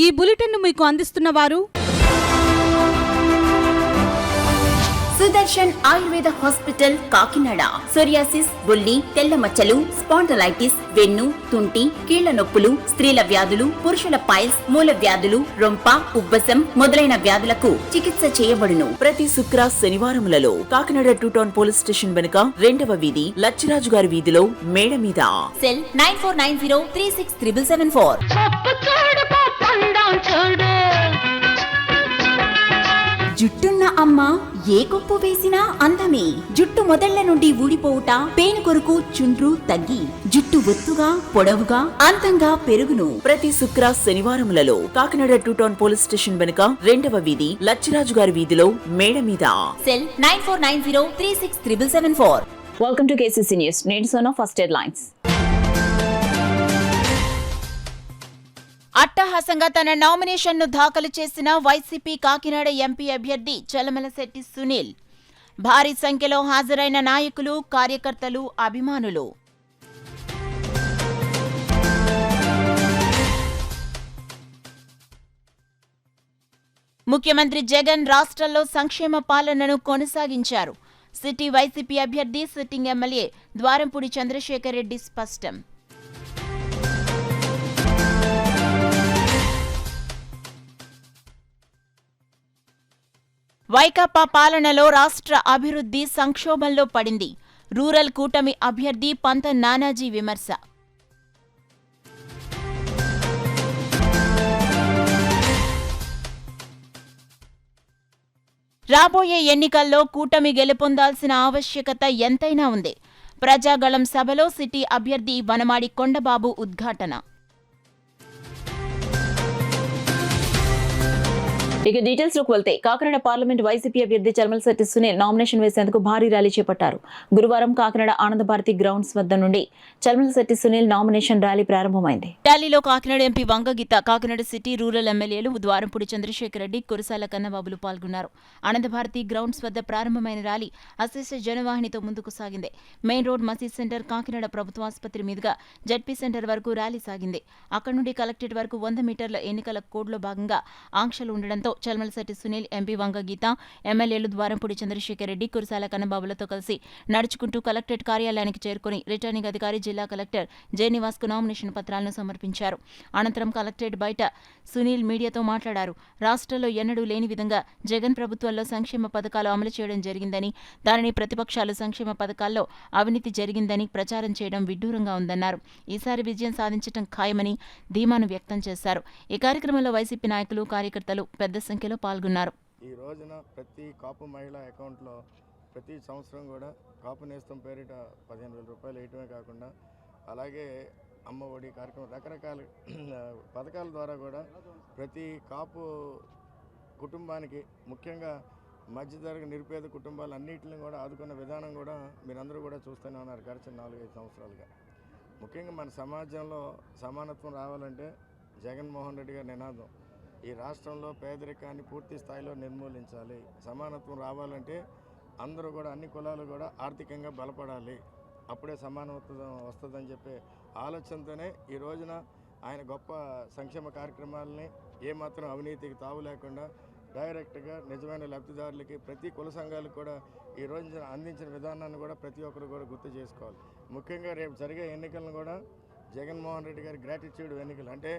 ఈ బులెటిన్ను మీకు అందిస్తున్న వారు సుదర్శన్ ఆయుర్వేద హాస్పిటల్ కాకినాడ. సోరియాసిస్, బొల్లి, తెల్ల మచ్చలు, స్పాండలైటిస్, వెన్ను, తుంటి, కీళ్ల నొప్పులు, స్త్రీల వ్యాధులు, పురుషుల పైల్స్, మూల వ్యాధులు, రొంప, ఉబ్బసం మొదలైన వ్యాధులకు చికిత్స చేయబడును. ప్రతి శుక్ర శనివారములలో కాకినాడ 2 టౌన్ పోలీస్ స్టేషన్ వెనుక 2వ వీధి లచ్చిరాజు గారి వీధిలో మేడ మీద. సెల్ 9490363774. జుట్టున్న అమ్మ ఏ కొప్పు వేసినా అందమే. జుట్టు మొదళ్ల నుండి ఊడిపోవుట, పేను కొరకు చుండ్రు తగ్గి జుట్టు ఒత్తుగా, పొడవుగా, అందంగా పెరుగును. ప్రతి శుక్ర శనివారములలో కాకినాడ 2 టౌన్ పోలీస్ స్టేషన్ వెనుక 2వ వీధి లచ్చిరాజు గారి వీధిలో మేడ మీద. Cell 9490363774. Welcome to KCC news. నేను సోనా. First headlines. అట్టహాసంగా తన నామినేషన్ను దాఖలు చేసిన వైసీపీ కాకినాడ ఎంపీ అభ్యర్థి చలమలశెట్టి సునీల్. భారీ సంఖ్యలో హాజరైన నాయకులు, కార్యకర్తలు, అభిమానులు. ముఖ్యమంత్రి జగన్ రాష్ట్రంలో సంక్షేమ పాలనను కొనసాగించారు. సిటీ వైసీపీ అభ్యర్థి, సిట్టింగ్ ఎమ్మెల్యే ద్వారంపూడి చంద్రశేఖర్ రెడ్డి స్పష్టం. వైకాపా పాలనలో రాష్ట్ర అభివృద్ధి సంక్షోభంలో పడింది. రూరల్ కూటమి అభ్యర్థి పంత నానాజీ విమర్శ. రాబోయే ఎన్నికల్లో కూటమి గెలుపొందాల్సిన ఆవశ్యకత ఎంతైనా ఉంది. ప్రజాగళం సభలో సిటీ అభ్యర్థి వనమాడి కొండబాబు ఉద్ఘాటన. ఇక డీటెయిల్స్ లోకి వెళ్తే కాకినాడ పార్లమెంట్ వైసీపీ అభ్యర్థి చలమలశెట్టి సునీల్ నామినేషన్ వేసేందుకు భారీ ర్యాలీ చేపట్టారు. గురువారం కాకినాడ ఆనందభారతి గ్రౌండ్స్ వద్ద నుండి చలమలశెట్టి సునీల్ నామినేషన్ ర్యాలీ ప్రారంభమైంది. ర్యాలీలో Kakinada MP Vanga Geetha, Kakinada city rural ఎమ్మెల్యేలు ద్వారంపూడి చంద్రశేఖర్ రెడ్డి, కురసాల కన్నబాబులు పాల్గొన్నారు. ఆనందభారతి గ్రౌండ్స్ వద్ద ప్రారంభమైన ర్యాలీ అశేష జనవాహినితో ముందుకు సాగింది. మెయిన్ రోడ్, మసీద్ సెంటర్, కాకినాడ ప్రభుత్వ ఆసుపత్రి మీదుగా జడ్పీ సెంటర్ వరకు ర్యాలీ సాగింది. అక్కడి నుండి కలెక్టరేట్ వరకు 100 మీటర్ల ఎన్నికల కోడ్లో భాగంగా ఆంక్షలు ఉండడంతో చలమలశెట్టి సునీల్, ఎంపీ వంగగీత, ఎమ్మెల్యేలు ద్వారంపూడి చంద్రశేఖర్ రెడ్డి, కురసాల కన్నబాబులతో కలిసి నడుచుకుంటూ కలెక్టరేట్ కార్యాలయానికి చేరుకుని రిటర్నింగ్ అధికారి జిల్లా కలెక్టర్ జయనివాస్ కు నామినేషన్ పత్రాలను సమర్పించారు. అనంతరం కలెక్టరేట్ బయట సునీల్ మీడియాతో మాట్లాడారు. రాష్ట్రంలో ఎన్నడూ లేని విధంగా జగన్ ప్రభుత్వంలో సంక్షేమ పథకాలు అమలు చేయడం జరిగిందని, దానిని ప్రతిపక్షాలు సంక్షేమ పథకాల్లో అవినీతి జరిగిందని ప్రచారం చేయడం విడ్డూరంగా ఉందన్నారు. ఈసారి విజయం సాధించడం ఖాయమని ధీమాను వ్యక్తం చేశారు. ఈ కార్యక్రమంలో వైసీపీ నాయకులు, కార్యకర్తలు పెద్ద సంఖ్యలో పాల్గొన్నారు. ఈ రోజున ప్రతి కాపు మహిళ అకౌంట్లో ప్రతి సంవత్సరం కూడా కాపు నేస్తం పేరిట 15,000 రూపాయలు వేయటమే కాకుండా అలాగే అమ్మ ఒడి కార్యక్రమం రకరకాల పథకాల ద్వారా కూడా ప్రతి కాపు కుటుంబానికి, ముఖ్యంగా మధ్యతరగతి నిరుపేద కుటుంబాలన్నింటిని కూడా ఆదుకున్న విధానం కూడా మీరందరూ కూడా చూస్తూనే ఉన్నారు గడిచిన 4-5 సంవత్సరాలుగా. ముఖ్యంగా మన సమాజంలో సమానత్వం రావాలంటే జగన్మోహన్ రెడ్డి గారి నినాదం ఈ రాష్ట్రంలో పేదరికాన్ని పూర్తి స్థాయిలో నిర్మూలించాలి. సమానత్వం రావాలంటే అందరూ కూడా, అన్ని కులాలు కూడా ఆర్థికంగా బలపడాలి. అప్పుడే సమానత్వం వస్తుందని చెప్పే ఆలోచనతోనే ఈ రోజున ఆయన గొప్ప సంక్షేమ కార్యక్రమాలని ఏమాత్రం అవినీతికి తావు లేకుండా డైరెక్ట్గా నిజమైన లబ్ధిదారులకి, ప్రతి కుల సంఘాలకు కూడా ఈ రోజున అందించిన విధానాన్ని కూడా ప్రతి ఒక్కరు కూడా గుర్తు చేసుకోవాలి. ముఖ్యంగా రేపు జరిగే ఎన్నికలను కూడా జగన్మోహన్ రెడ్డి గారి గ్రాటిట్యూడ్ ఎన్నికలు, అంటే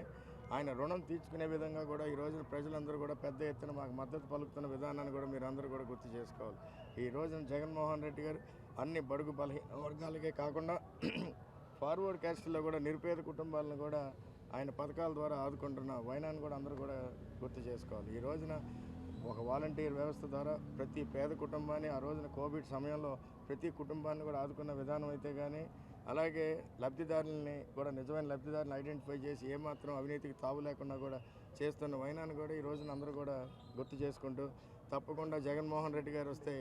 ఆయన రుణం తీర్చుకునే విధంగా కూడా ఈ రోజున ప్రజలందరూ కూడా పెద్ద ఎత్తున మాకు మద్దతు పలుకుతున్న విధానాన్ని కూడా మీరు అందరూ కూడా గుర్తు చేసుకోవాలి. ఈ రోజున జగన్మోహన్ రెడ్డి గారు అన్ని బడుగు బలహీన వర్గాలకే కాకుండా ఫార్వర్డ్ క్యాస్ట్లో కూడా నిరుపేద కుటుంబాలను కూడా ఆయన పథకాల ద్వారా ఆదుకుంటున్న వైనాన్ని కూడా అందరూ కూడా గుర్తు చేసుకోవాలి. ఈ రోజున ఒక వాలంటీర్ వ్యవస్థ ద్వారా ప్రతి పేద కుటుంబాన్ని ఆ రోజున కోవిడ్ సమయంలో ప్రతి కుటుంబాన్ని కూడా ఆదుకున్న విధానం అయితే కానీ, అలాగే లబ్ధిదారులని కూడా, నిజమైన లబ్ధిదారులను ఐడెంటిఫై చేసి ఏమాత్రం అవినీతికి తావు లేకుండా కూడా చేస్తున్న వైనాన్ని కూడా ఈ రోజున అందరూ కూడా గుర్తు చేసుకుంటూ, తప్పకుండా జగన్మోహన్ రెడ్డి గారు వస్తే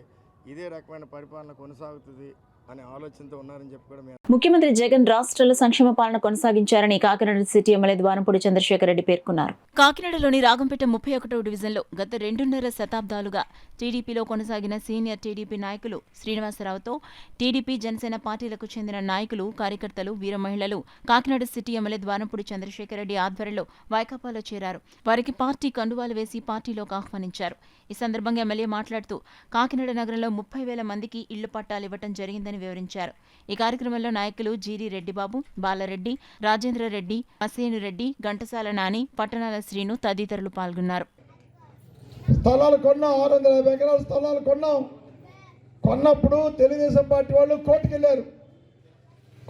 ఇదే రకమైన పరిపాలన కొనసాగుతుంది అనే ఆలోచనతో ఉన్నారని చెప్పి కూడా ముఖ్యమంత్రి జగన్ రాష్ట్రాల సంక్షేమ పాలన కొనసాగించారని కాకినాడ సిటీ ఎమ్మెల్యే ద్వారంపూడి చంద్రశేఖర్ రెడ్డి పేర్కొన్నారు. కాకినాడలోని రాగంపేట 31వ డివిజన్లో గత 2.5 శతాబ్దాలుగా టీడీపీలో కొనసాగిన సీనియర్ టీడీపీ నాయకులు శ్రీనివాసరావుతో టీడీపీ జనసేన పార్టీలకు చెందిన నాయకులు, కార్యకర్తలు, వీర మహిళలు కాకినాడ సిటీ ఎమ్మెల్యే ద్వారంపూడి చంద్రశేఖర్ రెడ్డి ఆధ్వర్యంలో వైకాపాలో చేరారు. వారికి పార్టీ కండువాలు వేసి పార్టీలోకి ఆహ్వానించారు. ఈ సందర్భంగా ఎమ్మెల్యే మాట్లాడుతూ కాకినాడ నగరంలో 30,000 మందికి ఇళ్లు పట్టాలు ఇవ్వడం జరిగిందని వివరించారు. ఈ కార్యక్రమంలో నాయకులు జీరి రెడ్డిబాబు, బాలరెడ్డి, రాజేంద్ర రెడ్డి, అసేను రెడ్డి, ఘంటసాల నాని, పట్టణాల శ్రీను తదితరులు పాల్గొన్నారు. స్థలాలు కొన్నాం, 650 ఎకరాల స్థలాలు కొన్నాం. కొన్నప్పుడు తెలుగుదేశం పార్టీ వాళ్ళు కోర్టుకు వెళ్ళారు.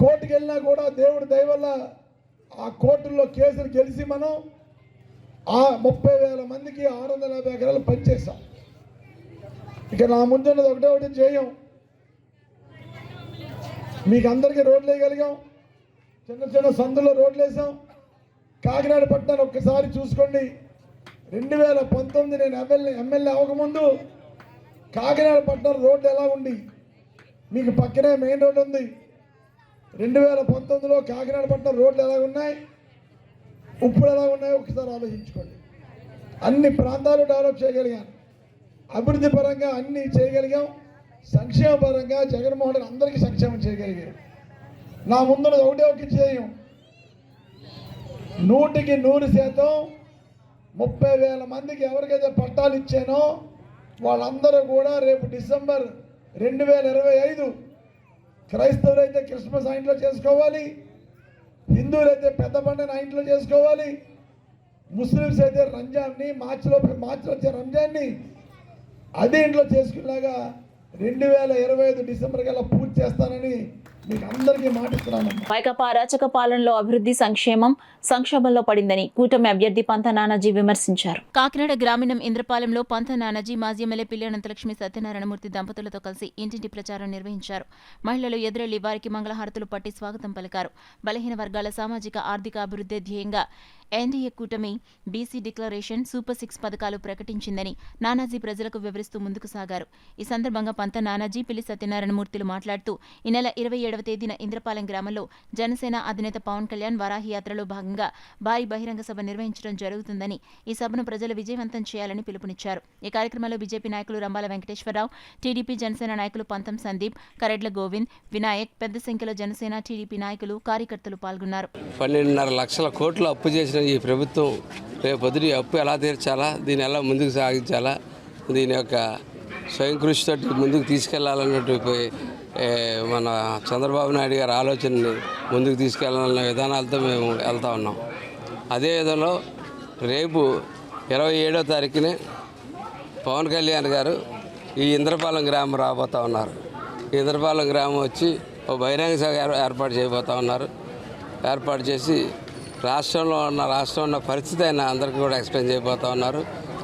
కోర్టుకు వెళ్ళినా కూడా దేవుడి దయ వల్ల ఆ కోర్టుల్లో కేసులు గెలిచి మనం ఆ 30,000 మందికి 650 ఎకరాలు పనిచేసాం. ఇక నా ముందున్నది ఒకటి చేయం. మీకు అందరికీ రోడ్లు వేయగలిగాం, చిన్న చిన్న సందులో రోడ్లు వేసాం. కాకినాడ పట్టణాన్ని ఒక్కసారి చూసుకోండి. 2019 నేను ఎమ్మెల్యే అవ్వకముందు కాకినాడ పట్టణం రోడ్డు ఎలా ఉంది? మీకు పక్కనే మెయిన్ రోడ్డు ఉంది. 2019లో కాకినాడ పట్టణం రోడ్లు ఎలా ఉన్నాయి, ఇప్పుడు ఎలా ఉన్నాయో ఒకసారి ఆలోచించుకోండి. అన్ని ప్రాంతాలు డెవలప్ చేయగలిగాను, అభివృద్ధి పరంగా అన్నీ చేయగలిగాం. సంక్షేమ పరంగా జగన్మోహన్ రెడ్డి అందరికీ సంక్షేమం చేయగలిగారు. నా ముందున్నది ఒకటి చేయం. 100% 30,000 మందికి ఎవరికైతే పట్టాలు ఇచ్చానో వాళ్ళందరూ కూడా రేపు డిసెంబర్ 2025 క్రైస్తవులైతే క్రిస్మస్ ఆ ఇంట్లో చేసుకోవాలి, హిందువులైతే పెద్ద పండుగ ఆ ఇంట్లో చేసుకోవాలి, ముస్లిమ్స్ అయితే రంజాన్ని మార్చిలో వచ్చే రంజాన్ని అదే ఇంట్లో చేసుకునేలాగా 2025 డిసెంబర్ కల్లా పూర్తి చేస్తానని మీకు అందరికీ మాటిస్తున్నాను. వైకాపా అరాచక పాలనలో అభివృద్ధి సంక్షోభంలో పడిందని కూటమి అభ్యర్థి పంత నానాజీ విమర్శించారు. కాకినాడ గ్రామీణం ఇంద్రపాలెంలో పంత నానాజీ మాజీ ఎమ్మెల్యే పిల్లి అనంతలక్ష్మి సత్యనారాయణమూర్తి దంపతులతో కలిసి ఇంటింటి ప్రచారం నిర్వహించారు. మహిళలు ఎదురెళ్లి వారికి మంగళహారతులు పట్టి స్వాగతం పలికారు. బలహీన వర్గాల సామాజిక ఆర్థిక అభివృద్ధి ధ్యేయంగా ఎన్డీఏ కూటమి బీసీ డిక్లరేషన్, సూపర్ 6 పథకాలు ప్రకటించిందని నానాజీ ప్రజలకు వివరిస్తూ ముందుకు సాగారు. ఈ సందర్భంగా పంత నానాజీ, పిల్లి సత్యనారాయణమూర్తులు మాట్లాడుతూ ఈ నెల 27వ తేదీన ఇంద్రపాలెం గ్రామంలో జనసేన అధినేత పవన్ కళ్యాణ్ వారాహి యాత్రలో భాగంగా భారీ బహిరంగ సభ నిర్వహించడం జరుగుతుందని, ఈ సభను ప్రజలు విజయవంతం చేయాలని పిలుపునిచ్చారు. ఈ కార్యక్రమంలో బీజేపీ నాయకులు రంబాల వెంకటేశ్వరరావు, టీడీపీ జనసేన నాయకులు పంతం సందీప్, కరెడ్ల గోవింద్, వినాయక్, పెద్ద సంఖ్యలో జనసేన టీడీపీ నాయకులు, కార్యకర్తలు పాల్గొన్నారు. 12.5 లక్షల కోట్లు అప్పు చేసిన ఈ ప్రభుత్వం రేపు పొద్దున అప్పు ఎలా తీర్చాలా, దీన్ని ఎలా ముందుకు సాగించాలా, దీని యొక్క స్వయం కృషితో ముందుకు తీసుకెళ్లాలన్నట్టు మన చంద్రబాబు నాయుడు గారి ఆలోచనని ముందుకు తీసుకెళ్లాలన్న విధానాలతో మేము వెళ్తా ఉన్నాం. అదే విధంలో రేపు 27వ తారీఖునే పవన్ కళ్యాణ్ గారు ఈ ఇంద్రపాలెం గ్రామం రాబోతూ ఉన్నారు. ఈ ఇంద్రపాలెం గ్రామం వచ్చి ఒక బహిరంగ సభ ఏర్పాటు చేయబోతూ ఉన్నారు. ఏర్పాటు చేసి రాష్ట్రంలో ఉన్న పరిస్థితి ఆయన అందరికీ కూడా ఎక్స్ప్లెయిన్ చేయబోతూ ఉన్నారు.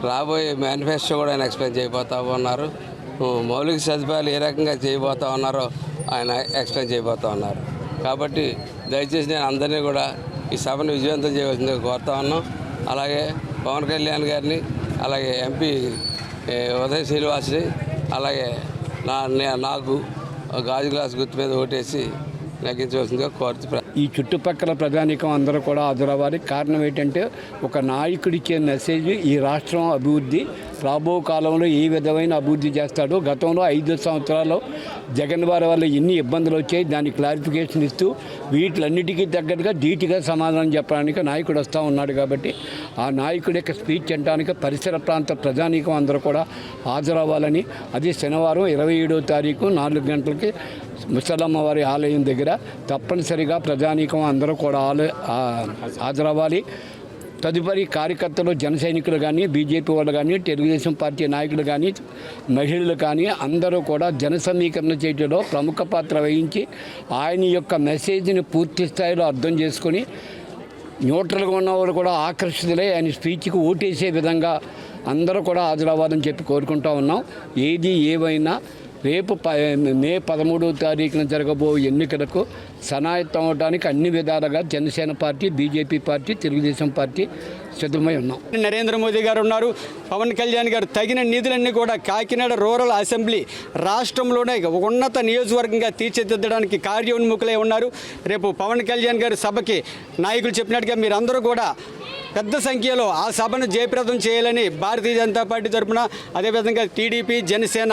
రాబోయే మేనిఫెస్టో కూడా ఆయన ఎక్స్ప్లెయిన్ చేయబోతూ ఉన్నారు. మౌలిక సదుపాయాలు ఏ రకంగా చేయబోతూ ఉన్నారో ఆయన ఎక్స్ప్లెయిన్ చేయబోతూ ఉన్నారు. కాబట్టి దయచేసి నేను అందరినీ కూడా ఈ సభను విజయవంతం చేయవలసిందిగా కోరుతా ఉన్నాం. అలాగే పవన్ కళ్యాణ్ గారిని, అలాగే ఎంపీ ఉదయ్ శ్రీనివాస్ని, అలాగే నాకు గాజు గ్లాస్ గుర్తు మీద ఓటేసి నెగ్గించవలసిందిగా కోరుతూ ఈ చుట్టుపక్కల ప్రజానీకం అందరూ కూడా హాజరవ్వాలి. కారణం ఏంటంటే ఒక నాయకుడిచ్చే మెసేజ్ ఈ రాష్ట్రం అభివృద్ధి రాబో కాలంలో ఏ విధమైన అభివృద్ధి చేస్తాడో, గతంలో 5 సంవత్సరాల్లో జగన్ వారి వల్ల ఎన్ని ఇబ్బందులు వచ్చాయి దాన్ని క్లారిఫికేషన్ ఇస్తూ వీటిలన్నిటికీ తగ్గట్టుగా ధీటుగా సమాధానం చెప్పడానికి నాయకుడు వస్తూ ఉన్నాడు. కాబట్టి ఆ నాయకుడి యొక్క స్పీచ్ అనడానికి పరిసర ప్రాంత ప్రజానీకం అందరూ కూడా హాజరవ్వాలని, అది శనివారం 27వ తారీఖు 4 గంటలకి ముసలమ్మ వారి ఆలయం దగ్గర తప్పనిసరిగా ప్రజానీకం అందరూ కూడా హాజరవ్వాలి. తదుపరి కార్యకర్తలు, జన సైనికులు కానీ, బీజేపీ వాళ్ళు కానీ, తెలుగుదేశం పార్టీ నాయకులు కానీ, మహిళలు కానీ అందరూ కూడా జన సమీకరణ చేయడంలో ప్రముఖ పాత్ర వహించి ఆయన యొక్క మెసేజ్ని పూర్తి స్థాయిలో అర్థం చేసుకొని న్యూట్రల్గా ఉన్నవారు కూడా ఆకర్షితులై ఆయన స్పీచ్కి ఓటేసే విధంగా అందరూ కూడా హాజరవ్వాలని చెప్పి కోరుకుంటూ ఉన్నాం. ఏది ఏమైనా రేపు మే 13వ తారీఖున జరగబో ఎన్నికలకు సన్నాహితం అవడానికి అన్ని విధాలుగా Janasena party, BJP party, Telugu Desam party సిద్ధమై ఉన్నాం. నరేంద్ర మోదీ గారు ఉన్నారు, పవన్ కళ్యాణ్ గారు తగిన నిధులన్నీ కూడా కాకినాడ రూరల్ అసెంబ్లీ రాష్ట్రంలోనే ఉన్నత నియోజకవర్గంగా తీర్చిదిద్దడానికి కార్యోన్ముఖులై ఉన్నారు. రేపు పవన్ కళ్యాణ్ గారు సభకి నాయకులు చెప్పినట్టుగా మీరందరూ కూడా పెద్ద సంఖ్యలో ఆ సభను జయప్రదం చేయాలని భారతీయ జనతా పార్టీ తరఫున, అదేవిధంగా టీడీపీ, జనసేన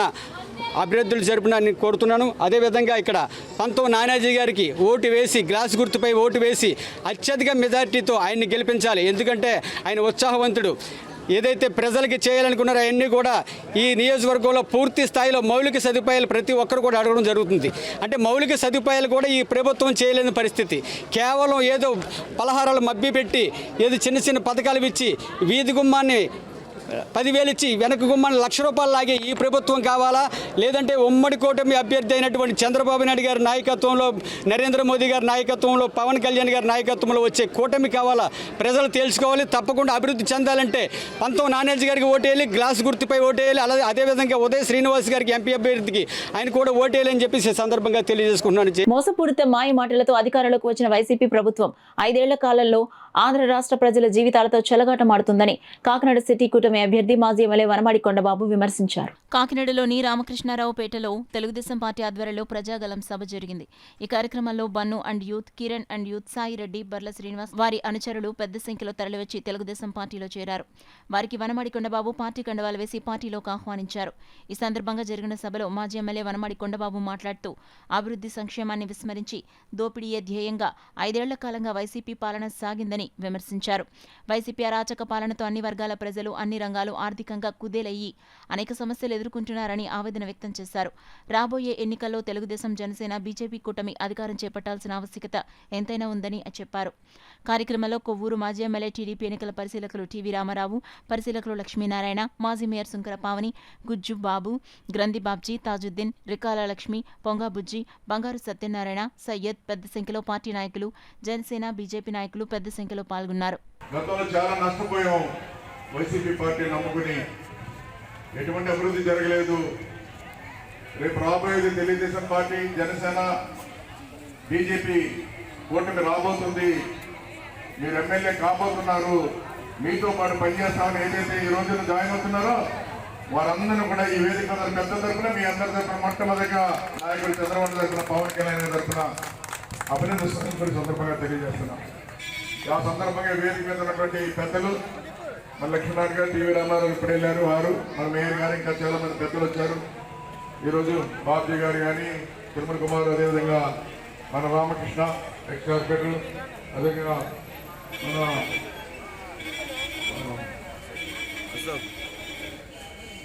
అభ్యర్థులు జరుపున నేను కోరుతున్నాను. అదేవిధంగా ఇక్కడ పంతో నానాజీ గారికి ఓటు వేసి, గ్లాస్ గుర్తుపై ఓటు వేసి అత్యధిక మెజార్టీతో ఆయన్ని గెలిపించాలి. ఎందుకంటే ఆయన ఉత్సాహవంతుడు. ఏదైతే ప్రజలకి చేయాలనుకున్నారో అవన్నీ కూడా ఈ నియోజకవర్గంలో పూర్తి స్థాయిలో మౌలిక సదుపాయాలు ప్రతి ఒక్కరు కూడా అడగడం జరుగుతుంది. అంటే మౌలిక సదుపాయాలు కూడా ఈ ప్రభుత్వం చేయలేని పరిస్థితి. కేవలం ఏదో పలహారాలు మబ్బి పెట్టి, ఏదో చిన్న చిన్న పథకాలు ఇచ్చి, వీధి గుమ్మాన్ని 10,000 ఇచ్చి వెనక గుమ్మాన్ని ₹1,00,000 లాగే ఈ ప్రభుత్వం కావాలా? లేదంటే ఉమ్మడి కూటమి అభ్యర్థి అయినటువంటి చంద్రబాబు నాయుడు గారి నాయకత్వంలో, నరేంద్ర మోదీ గారి నాయకత్వంలో, పవన్ కళ్యాణ్ గారి నాయకత్వంలో వచ్చే కూటమి కావాలా? ప్రజలు తెలుసుకోవాలి. తప్పకుండా అభివృద్ధి చెందాలంటే పంతో నానాజీ గారికి ఓటేయాలి, గ్లాస్ గుర్తుపై ఓటేయాలి. అలాగే అదేవిధంగా ఉదయ శ్రీనివాస్ గారికి ఎంపీ అభ్యర్థికి ఆయన కూడా ఓటేయాలని చెప్పి సందర్భంగా తెలియజేసుకుంటున్నాను. మోసపూరిత మాయ మాటలతో అధికారంలోకి వచ్చిన వైసీపీ ప్రభుత్వం 5 ఏళ్ల కాలంలో ఆంధ్ర రాష్ట్ర ప్రజల జీవితాలతో చెలగాటమాడుతుందని కాకినాడ సిటీ కూటమి అభ్యర్థి మాజీ ఎమ్మెల్యే వనమాడి కొండబాబు విమర్శించారు. కాకినాడలోని రామకృష్ణారావుపేటలో తెలుగుదేశం పార్టీ ఆధ్వర్యంలో ప్రజాగలం సభ జరిగింది. ఈ కార్యక్రమంలో Bannu and youth, Kiran and youth, Sai Reddy, Barla Srinivas, వారి అనుచరులు పెద్ద సంఖ్యలో తరలివచ్చి తెలుగుదేశం పార్టీలో చేరారు. వారికి వనమాడి కొండబాబు పార్టీ కండవాలు వేసి పార్టీలోకి ఆహ్వానించారు. ఈ సందర్భంగా జరిగిన సభలో మాజీ ఎమ్మెల్యే వనమాడి కొండబాబు మాట్లాడుతూ అభివృద్ధి సంక్షేమాన్ని విస్మరించి దోపిడీయే ధ్యేయంగా 5 ఏళ్ల కాలంగా వైసీపీ పాలన సాగిందని విమర్శించారు. వైసీపీ అరాచక పాలనతో అన్ని వర్గాల ప్రజలు, అన్ని రంగాలు ఆర్థికంగా కుదేలయ్యి అనేక సమస్యలు ఎదుర్కొంటున్నారని ఆవేదన వ్యక్తం చేశారు. రాబోయే ఎన్నికల్లో తెలుగుదేశం, జనసేన, బీజేపీ కూటమి అధికారం చేపట్టాల్సిన ఆవశ్యకత ఎంతైనా ఉందని చెప్పారు. కార్యక్రమంలో కొవ్వూరు మాజీ ఎమ్మెల్యే, టీడీపీ ఎన్నికల పరిశీలకులు టీవీ రామారావు, పరిశీలకులు లక్ష్మీనారాయణ, మాజీ మేయర్ సుంకర పావని, గుజ్జు బాబు, గ్రంథి బాబ్జీ, తాజుద్దీన్, రికాల లక్ష్మి, పొంగా బుజ్జి, బంగారు సత్యనారాయణ, సయ్యద్ పెద్ద సంఖ్యలో పార్టీ నాయకులు, జనసేన, బీజేపీ నాయకులు పెద్ద సంఖ్యలో పాల్గొన్నారు. గతంలో చాలా నష్టపోయాం. వైసీపీ పార్టీ నమ్ముకుని ఎటువంటి అభివృద్ధి జరగలేదు. రేపు రాబోయేది తెలుగుదేశం పార్టీ, జనసేన, బీజేపీ కూటమి రాబోతుంది. మీరు ఎమ్మెల్యే కాబోతున్నారు. మీతో పాటు పనిచేస్తామని ఏదైతే ఈ రోజున జాయిన్ అవుతున్నారో వారందరూ కూడా ఈ వేదిక పెద్ద తరఫున, మీ అందరి తరఫున, మొట్టమొదటిగా నాయకుడు చంద్రబాబు తరఫున, పవన్ కళ్యాణ్ తరఫున అభినందిస్తున్న సందర్భంగా తెలియజేస్తున్నాం. ఆ సందర్భంగా వేదిక మీద ఉన్నటువంటి పెద్దలు, మన లక్ష్మీనారాయణ గారు, టీవీ రామారావు ఇప్పుడు వెళ్ళారు, వారు, మన మేయర్ గారు, ఇంకా చాలా మంది పెద్దలు వచ్చారు. ఈరోజు బాబ్జీ గారు కానీ, తిరుమల కుమార్, అదేవిధంగా మన రామకృష్ణ ఎక్స్ కార్పొరేటర్, అదేవిధంగా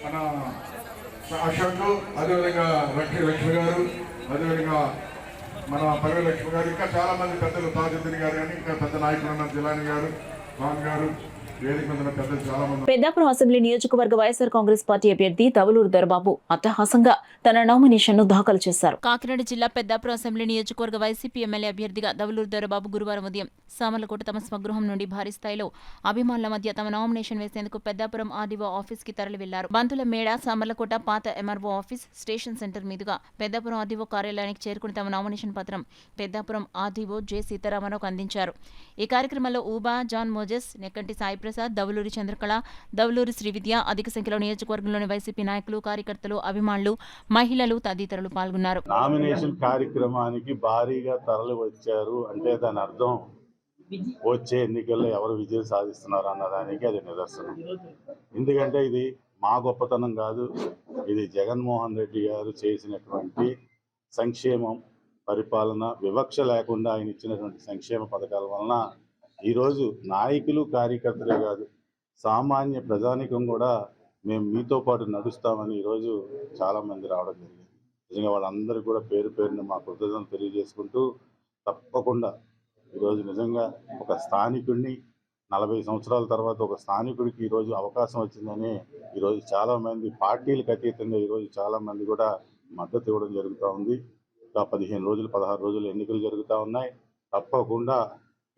మన అశోక్, అదేవిధంగా లక్ష్మి గారు, అదేవిధంగా మన పర్వ లక్ష్మి గారు, ఇంకా చాలా మంది పెద్దలు, తాజుద్దీన్ గారు కానీ, ఇంకా పెద్ద నాయకులు ఉన్న జిల్లాని గారు, రామ్ గారు, పెద్దాపురం అసెంబ్లీ నియోజకవర్గ వైఎస్ఆర్ కాంగ్రెస్ పార్టీ అభ్యర్థి దవలూరు దొరబాబు అట్టహాసంగా తన నామినేషన్ను దాఖలు చేశారు. కాకినాడ జిల్లా పెద్దాపురం అసెంబ్లీ నియోజకవర్గ వైసీపీ ఎమ్మెల్యే అభ్యర్థిగా దవలూరు దొరబాబు గురువారం ఉదయం సామర్లకోట తమ స్వగృహం నుండి భారీ స్థాయిలో అభిమానుల మధ్య తమ నామినేషన్ వేసేందుకు పెద్దాపురం ఆర్డీఓ ఆఫీస్ కి తరలి వెళ్లారు. బంతుల మేడ, సామర్లకోట పాత ఎంఆర్ఓ ఆఫీస్, స్టేషన్ సెంటర్ మీదుగా పెద్దాపురం ఆర్డీఓ కార్యాలయానికి చేరుకుని తమ నామినేషన్ పత్రం పెద్దాపురం ఆర్డీఓ జె సీతారామరావుకు అందించారు. ఈ కార్యక్రమంలో ఊబా, జాన్ మోజెస్, నెక్కంటి సాయి ప్రసాద్, దవలూరి చంద్రకళ, దవలూరి శ్రీవిద్య, అధిక సంఖ్యలో నియోజకవర్గంలోని వైసీపీ నాయకులు, కార్యకర్తలు, అభిమానులు, మహిళలు తదితరులు పాల్గొన్నారు. నామినేషన్ కార్యక్రమానికి భారీగా తరలి వచ్చారు అంటే దాని అర్థం వచ్చే ఎన్నికల్లో ఎవరు విజయం సాధిస్తున్నారు అన్నదానికి అది నిదర్శనం. ఎందుకంటే ఇది మా గొప్పతనం కాదు, ఇది జగన్మోహన్ రెడ్డి గారు చేసినటువంటి సంక్షేమం, పరిపాలన, వివక్ష లేకుండా ఆయన ఇచ్చినటువంటి సంక్షేమ పథకాల వలన ఈరోజు నాయకులు, కార్యకర్తలే కాదు, సామాన్య ప్రజానికం కూడా మేము మీతో పాటు నడుస్తామని ఈరోజు చాలామంది రావడం జరిగింది. నిజంగా వాళ్ళందరూ కూడా పేరు పేరున మా కృతజ్ఞతలు తెలియజేసుకుంటూ, తప్పకుండా ఈరోజు నిజంగా ఒక స్థానికుడిని 40 సంవత్సరాల తర్వాత ఒక స్థానికుడికి ఈరోజు అవకాశం వచ్చిందని ఈరోజు చాలామంది పార్టీలకు అతీతంగా ఈరోజు చాలామంది కూడా మద్దతు ఇవ్వడం జరుగుతూ ఉంది. ఇంకా 15 రోజులు 16 రోజులు ఎన్నికలు జరుగుతూ ఉన్నాయి. తప్పకుండా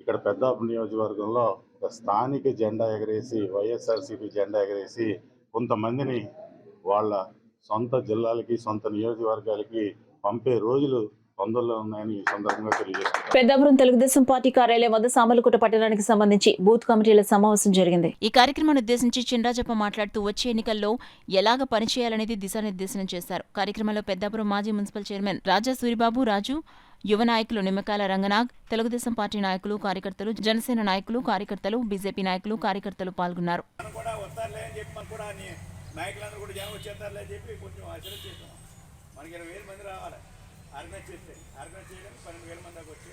ఇక్కడ పెద్దాపురం నియోజకవర్గంలో ఒక స్థానిక జెండా ఎగరేసి, వైఎస్ఆర్సీపీ జెండా ఎగరేసి కొంతమందిని వాళ్ళ సొంత జిల్లాలకి సొంత నియోజకవర్గాలకి పంపే రోజులు తొందరలో ఉన్నాయని ఈ సందర్భంగా తెలియజేస్తున్నారు. పెద్దాపురం తెలుగుదేశం పార్టీ కార్యాలయం వద్ద సామర్లకోట పట్టణానికి సంబంధించి బూత్ కమిటీల సమావేశం జరిగింది. ఈ కార్యక్రమాన్ని ఉద్దేశించి చినరాజప్ప మాట్లాడుతూ వచ్చే ఎన్నికల్లో ఎలాగ పనిచేయాలనేది దిశానిర్దేశనం చేశారు. కార్యక్రమంలో పెద్దాపురం మాజీ మున్సిపల్ చైర్మన్ రాజా సూరిబాబు, రాజు, యువ నాయకులు నిమ్మకాయల రంగనాగ్, తెలుగుదేశం పార్టీ నాయకులు, కార్యకర్తలు, జనసేన నాయకులు, కార్యకర్తలు, బీజేపీ నాయకులు, కార్యకర్తలు పాల్గొన్నారు. ఆర్గనైజ్ చేయడానికి 12,000 మంది దాకా వచ్చి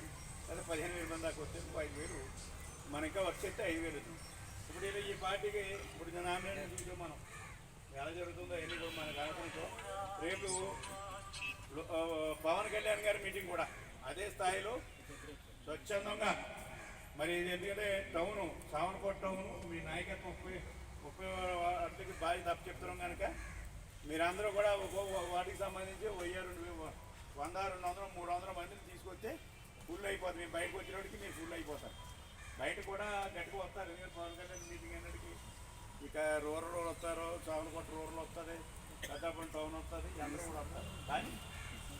లేదా 15,000 మంది దాకా వస్తే 5,000 మన ఇంకా వర్క్ చేస్తే 5,000. ఇప్పుడు ఈ పార్టీకి ఇప్పుడు నామినేషన్ చూసాం మనం ఎలా జరుగుతుందో ఎన్ని కూడా మనకు ఆలోచనతో రేపు పవన్ కళ్యాణ్ గారి మీటింగ్ కూడా అదే స్థాయిలో స్వచ్ఛందంగా మరి ఎందుకంటే టౌను సావనకోట టౌను మీ నాయకత్వం 30 వాటికి బాధ్యత తప్పు చెప్తున్నాం కనుక మీరందరూ కూడా వాటికి సంబంధించి 100, 200, 300 మందిని తీసుకొస్తే ఫుల్ అయిపోతుంది. మీరు బయటకు వచ్చినప్పటికి మీరు ఫుల్ అయిపోతారు. బయట కూడా గట్టిగా వస్తారు. ఎందుకంటే పవన్ కళ్యాణ్ మీటింగ్ అన్నిటికీ ఇక రూరల్ వస్తారు, సావనకోట రూరల్ వస్తుంది, పెద్దాపురం టౌన్ వస్తుంది, అందరూ కూడా వస్తారు. కానీ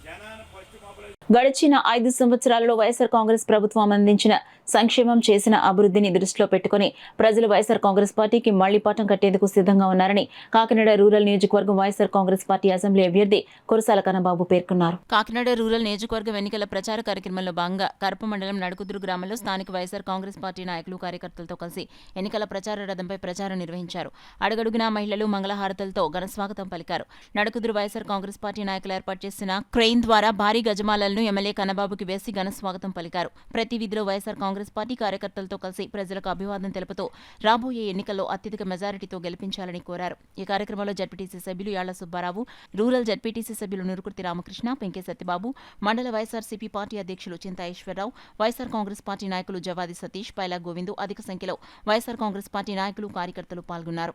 జనాన్ని ఫస్ట్ మొబైల్ గడిచిన 5 సంవత్సరాలలో వైఎస్ఆర్ కాంగ్రెస్ ప్రభుత్వం అందించిన సంక్షేమం, చేసిన అభివృద్ధిని దృష్టిలో పెట్టుకుని ప్రజలు వైఎస్ఆర్ కాంగ్రెస్ పార్టీకి మళ్లీ పట్టం కట్టేందుకు సిద్ధంగా ఉన్నారని కాకినాడ రూరల్ నియోజకవర్గం వైఎస్ఆర్ కాంగ్రెస్ పార్టీ అసెంబ్లీ అభ్యర్థి కురసాల కన్నబాబు పేర్కొన్నారు. కాకినాడ రూరల్ నియోజకవర్గం ఎన్నికల ప్రచార కార్యక్రమంలో భాగంగా కరప మండలం నడుకుదురు గ్రామంలో స్థానిక వైఎస్ఆర్ కాంగ్రెస్ పార్టీ నాయకులు, కార్యకర్తలతో కలిసి ఎన్నికల ప్రచార రథంపై ప్రచారం నిర్వహించారు. అడుగడుగునా మహిళలు మంగళహారతలతో ఘనస్వాగతం పలికారు. నడుకుదురు వైఎస్ఆర్ కాంగ్రెస్ పార్టీ నాయకులు ఏర్పాటు చేసిన క్రెయిన్ ద్వారా భారీ గజమాలను ఎమ్మెల్యే కన్నబాబుకి వేసి ఘన స్వాగతం పలికారు. ప్రతి వీధిలో వైఎస్ఆర్ కాంగ్రెస్ పార్టీ కార్యకర్తలతో కలిసి ప్రజలకు అభివాదం తెలుపుతూ రాబోయే ఎన్నికల్లో అత్యధిక మెజారిటీతో గెలిపించాలని కోరారు. ఈ కార్యక్రమంలో జడ్పీటీసీ సభ్యులు యాళ్ల సుబ్బారావు, రూరల్ జడ్పీటీసీ సభ్యులు నురుకుర్తి రామకృష్ణ, పెంకే సత్యబాబు, మండల వైఎస్ఆర్సీపీ పార్టీ అధ్యక్షులు చింతా ఈశ్వరరావు, వైఎస్ఆర్ కాంగ్రెస్ పార్టీ నాయకులు జవాది సతీష్, పైలా గోవిందు అధిక సంఖ్యలో వైఎస్ఆర్ కాంగ్రెస్ పార్టీ నాయకులు, కార్యకర్తలు పాల్గొన్నారు.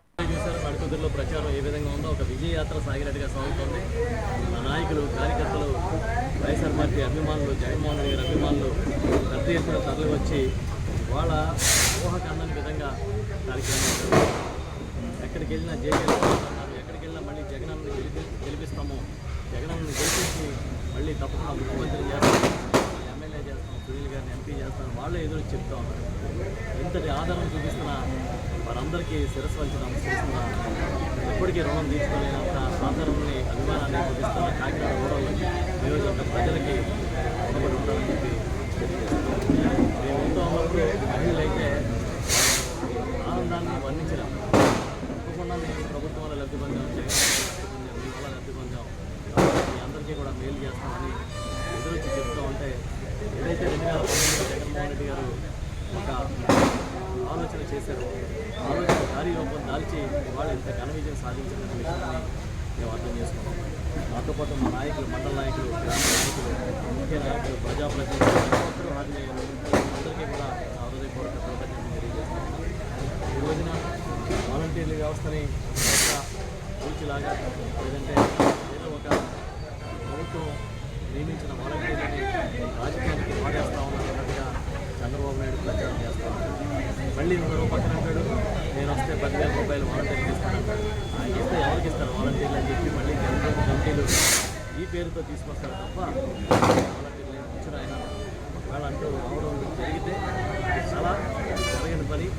ప్రచారం ఏ విధంగా ఉందో ఒక విజయయాత్ర సాగినట్టుగా సాగుతోంది. నాయకులు, కార్యకర్తలు, వైఎస్ఆర్ పార్టీ అభిమానులు, జగన్మోహన్ రెడ్డి గారి అభిమానులు పెద్ద ఎత్తున తరలి వచ్చి వాళ్ళ ఊహకు అందని విధంగా కార్యక్రమాలు ఎక్కడికి వెళ్ళినా జేజేస్తున్నారు. ఎక్కడికి వెళ్ళినా మళ్ళీ జగనన్నని గెలిపిస్తాము, జగనన్నని గెలిపించి మళ్ళీ తప్పకుండా ముఖ్యమంత్రి చేస్తాం, ఎమ్మెల్యే చేస్తాం, సునీల్ గారిని ఎంపీ చేస్తాం, వాళ్ళే ఎదురు చెప్తా ఉన్నారు. ఇంతటి ఆదరణ చూపిస్తున్న వారందరికీ శిరస్సు వంచి నమస్కరిస్తున్నా. ఎప్పటికీ రుణం తీసుకోలేనంత ఆదరణని, అభిమానాన్ని చూపిస్తున్న కాకినాడ రూరల్ నియోజకవర్గ ప్రజలకి రుణపడి ఉంటారని చెప్పి తెలియజేస్తున్నాం. మేము ఎంతో ఉన్నప్పుడు మహిళలైతే ఆనందాన్ని వర్ణించడం తప్పకుండా మేము ప్రభుత్వం వల్ల లబ్ధి పొందాం, జగన్ లబ్ధి వల్ల లబ్ధి పొందాం, మీ అందరికీ కూడా మేలు చేస్తామని ఎదురొచ్చి చెప్తూ ఉంటే ఏదైతే 2019లో జగన్మోహన్ రెడ్డి గారు ఒక ఆలోచన చేశారు, ఆలోచన కార్యరూపం దాల్చి వాళ్ళు ఇంత ఘన విజయం సాధించిన విషయాన్ని మేము అర్థం చేసుకున్నాం. నాతో పాటు మా నాయకులు, మండల నాయకులు, గ్రామ నాయకులు, ముఖ్య నాయకులు, ప్రజాప్రతినిధులు, ఒక్కరూ హాజరయ్యారు. అందరికీ కూడా హృదయపూర్వక కృతజ్ఞతలు తెలియజేస్తున్నాం. ఈ రోజున వాలంటీర్ల వ్యవస్థని ఒక పూర్తిలాగా లేదంటే ఏదో ఒక ప్రభుత్వం నియమించిన వాలంటీర్లని రాజకీయానికి వాడేస్తా ఉన్నట్టుగా చంద్రబాబు నాయుడు ప్రచారం చేస్తా ఉన్నారు. మళ్ళీ ఇంకో పక్కన అంటాడు, నేను వస్తే 10,000 రూపాయలు వాలంటీర్కి ఇస్తానంటాడు. ఆయన ఇస్తే ఎవరికి ఇస్తారు వాలంటీర్లు అని చెప్పి మళ్ళీ కమిటీలు ఈ పేరుతో తీసుకొస్తారు తప్ప వాలంటీర్లు ఏమి కూర్చుని ఆయన ఒకవేళ అంటూ రావడం జరిగితే చాలా జరగని పని.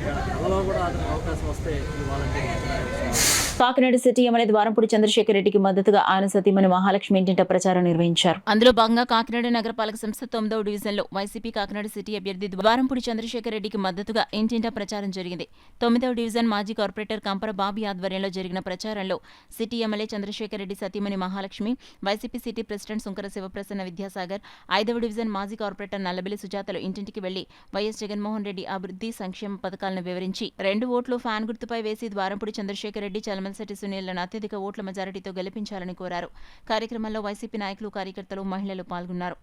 కళలో కూడా అతనికి అవకాశం వస్తే ఈ వాలంటీర్లు కాకినాడ సిటీ ఎమ్మెల్యే ద్వారంపూడి చంద్రశేఖర్ రెడ్డికి మద్దతుగా ఆయన సతీమణి మహాలక్ష్మి ఇంటింట ప్రచారం నిర్వహించారు. అందులో భాగంగా కాకినాడ నగరపాలక సంస్థ 9వ డివిజన్లో వైసీపీ కాకినాడ సిటీ అభ్యర్థి ద్వారంపూడి చంద్రశేఖర్ రెడ్డికి మద్దతుగా ఇంటింటా ప్రచారం జరిగింది. 9వ డివిజన్ మాజీ కార్పొరేటర్ కంపర బాబీ ఆధ్వర్యంలో జరిగిన ప్రచారంలో సిటీ ఎమ్మెల్యే చంద్రశేఖర్ రెడ్డి సతీమణి Mahalakshmi, YCP city president Sunkara Sivaprasanna Vidyasagar, 5వ డివిజన్ మాజీ కార్పొరేటర్ నల్లబెల్లి సుజాతలు ఇంటింటికి వెళ్లి వైఎస్ జగన్మోహన్ రెడ్డి అభివృద్ధి సంక్షేమ పథకాలను వివరించి 2 ఓట్లు ఫ్యాన్ గుర్తుపై వేసి ద్వారంపూడి చంద్రశేఖర్ రెడ్డి చలమలశెట్టి సునీళ్లను అత్యధిక ఓట్ల మెజారిటీతో గెలిపించాలని కోరారు. కార్యక్రమంలో వైసీపీ నాయకులు, కార్యకర్తలు, మహిళలు పాల్గొన్నారు.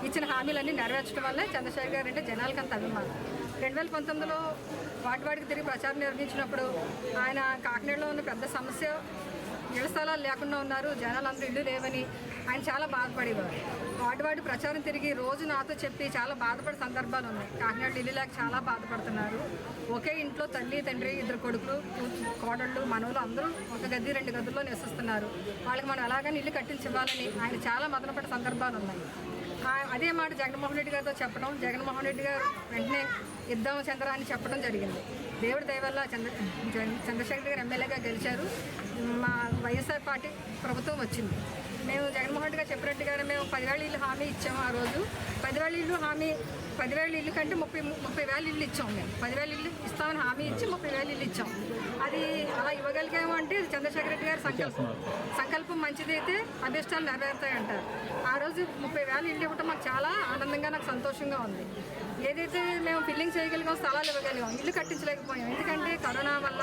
ఇచ్చిన హామీలన్నీ నెరవేర్చడం వల్ల చంద్రశేఖర్ గారు అంటే జనాలకు అంత అభిమానం. 2019లో వాటికి తిరిగి ప్రచారం నిర్వహించినప్పుడు ఆయన కాకినాడలో ఉన్న పెద్ద సమస్య ఇళ్ల స్థలాలు లేకుండా ఉన్నారు, జనాలందరూ ఇల్లు లేవని ఆయన చాలా బాధపడేవారు. వాటి ప్రచారం తిరిగి రోజు నాతో చెప్పి చాలా బాధపడే సందర్భాలు ఉన్నాయి. కాకినాడలో ఇల్లు లేక చాలా బాధపడుతున్నారు. ఒకే ఇంట్లో తల్లి తండ్రి 2 కొడుకులు కోడళ్ళు మనవలు అందరూ ఒక గది 2 గదుల్లో నివసిస్తున్నారు. వాళ్ళకి మనం ఎలాగైనా ఇల్లు కట్టించివ్వాలని ఆయన చాలా మదనపడే సందర్భాలు ఉన్నాయి. అదే మాట జగన్మోహన్ రెడ్డి గారితో చెప్పడం, జగన్మోహన్ రెడ్డి గారు వెంటనే ఇద్దాం చంద్ర అని చెప్పడం జరిగింది. దేవుడి దయ వల్ల చంద్రశేఖర్ గారు ఎమ్మెల్యేగా గెలిచారు. మా వైఎస్ఆర్ పార్టీ ప్రభుత్వం వచ్చింది. మేము జగన్మోహన్ రెడ్డి గారు చెప్పినట్టుగానే మేము 10,000 ఇల్లు హామీ ఇచ్చాము. ఆ రోజు 10,000 ఇల్లు హామీ, 10,000 ఇల్లు కంటే 30,000 ఇల్లు ఇచ్చాము. మేము 10,000 ఇల్లు ఇస్తామని హామీ ఇచ్చి 30,000 ఇల్లు ఇచ్చాం. అది అలా ఇవ్వగలిగాము అంటే చంద్రశేఖర్ రెడ్డి గారి సంకల్పం మంచిదైతే అభిష్టాలు నెరవేరుతాయంటారు. ఆ రోజు 30,000 ఇల్లు ఇవ్వటం మాకు చాలా ఆనందంగా, నాకు సంతోషంగా ఉంది. ఏదైతే మేము ఫిల్లింగ్ చేయగలిగాం, స్థలాలు ఇవ్వగలిగాం, ఇల్లు కట్టించలేకపోయాం. ఎందుకంటే కరోనా వల్ల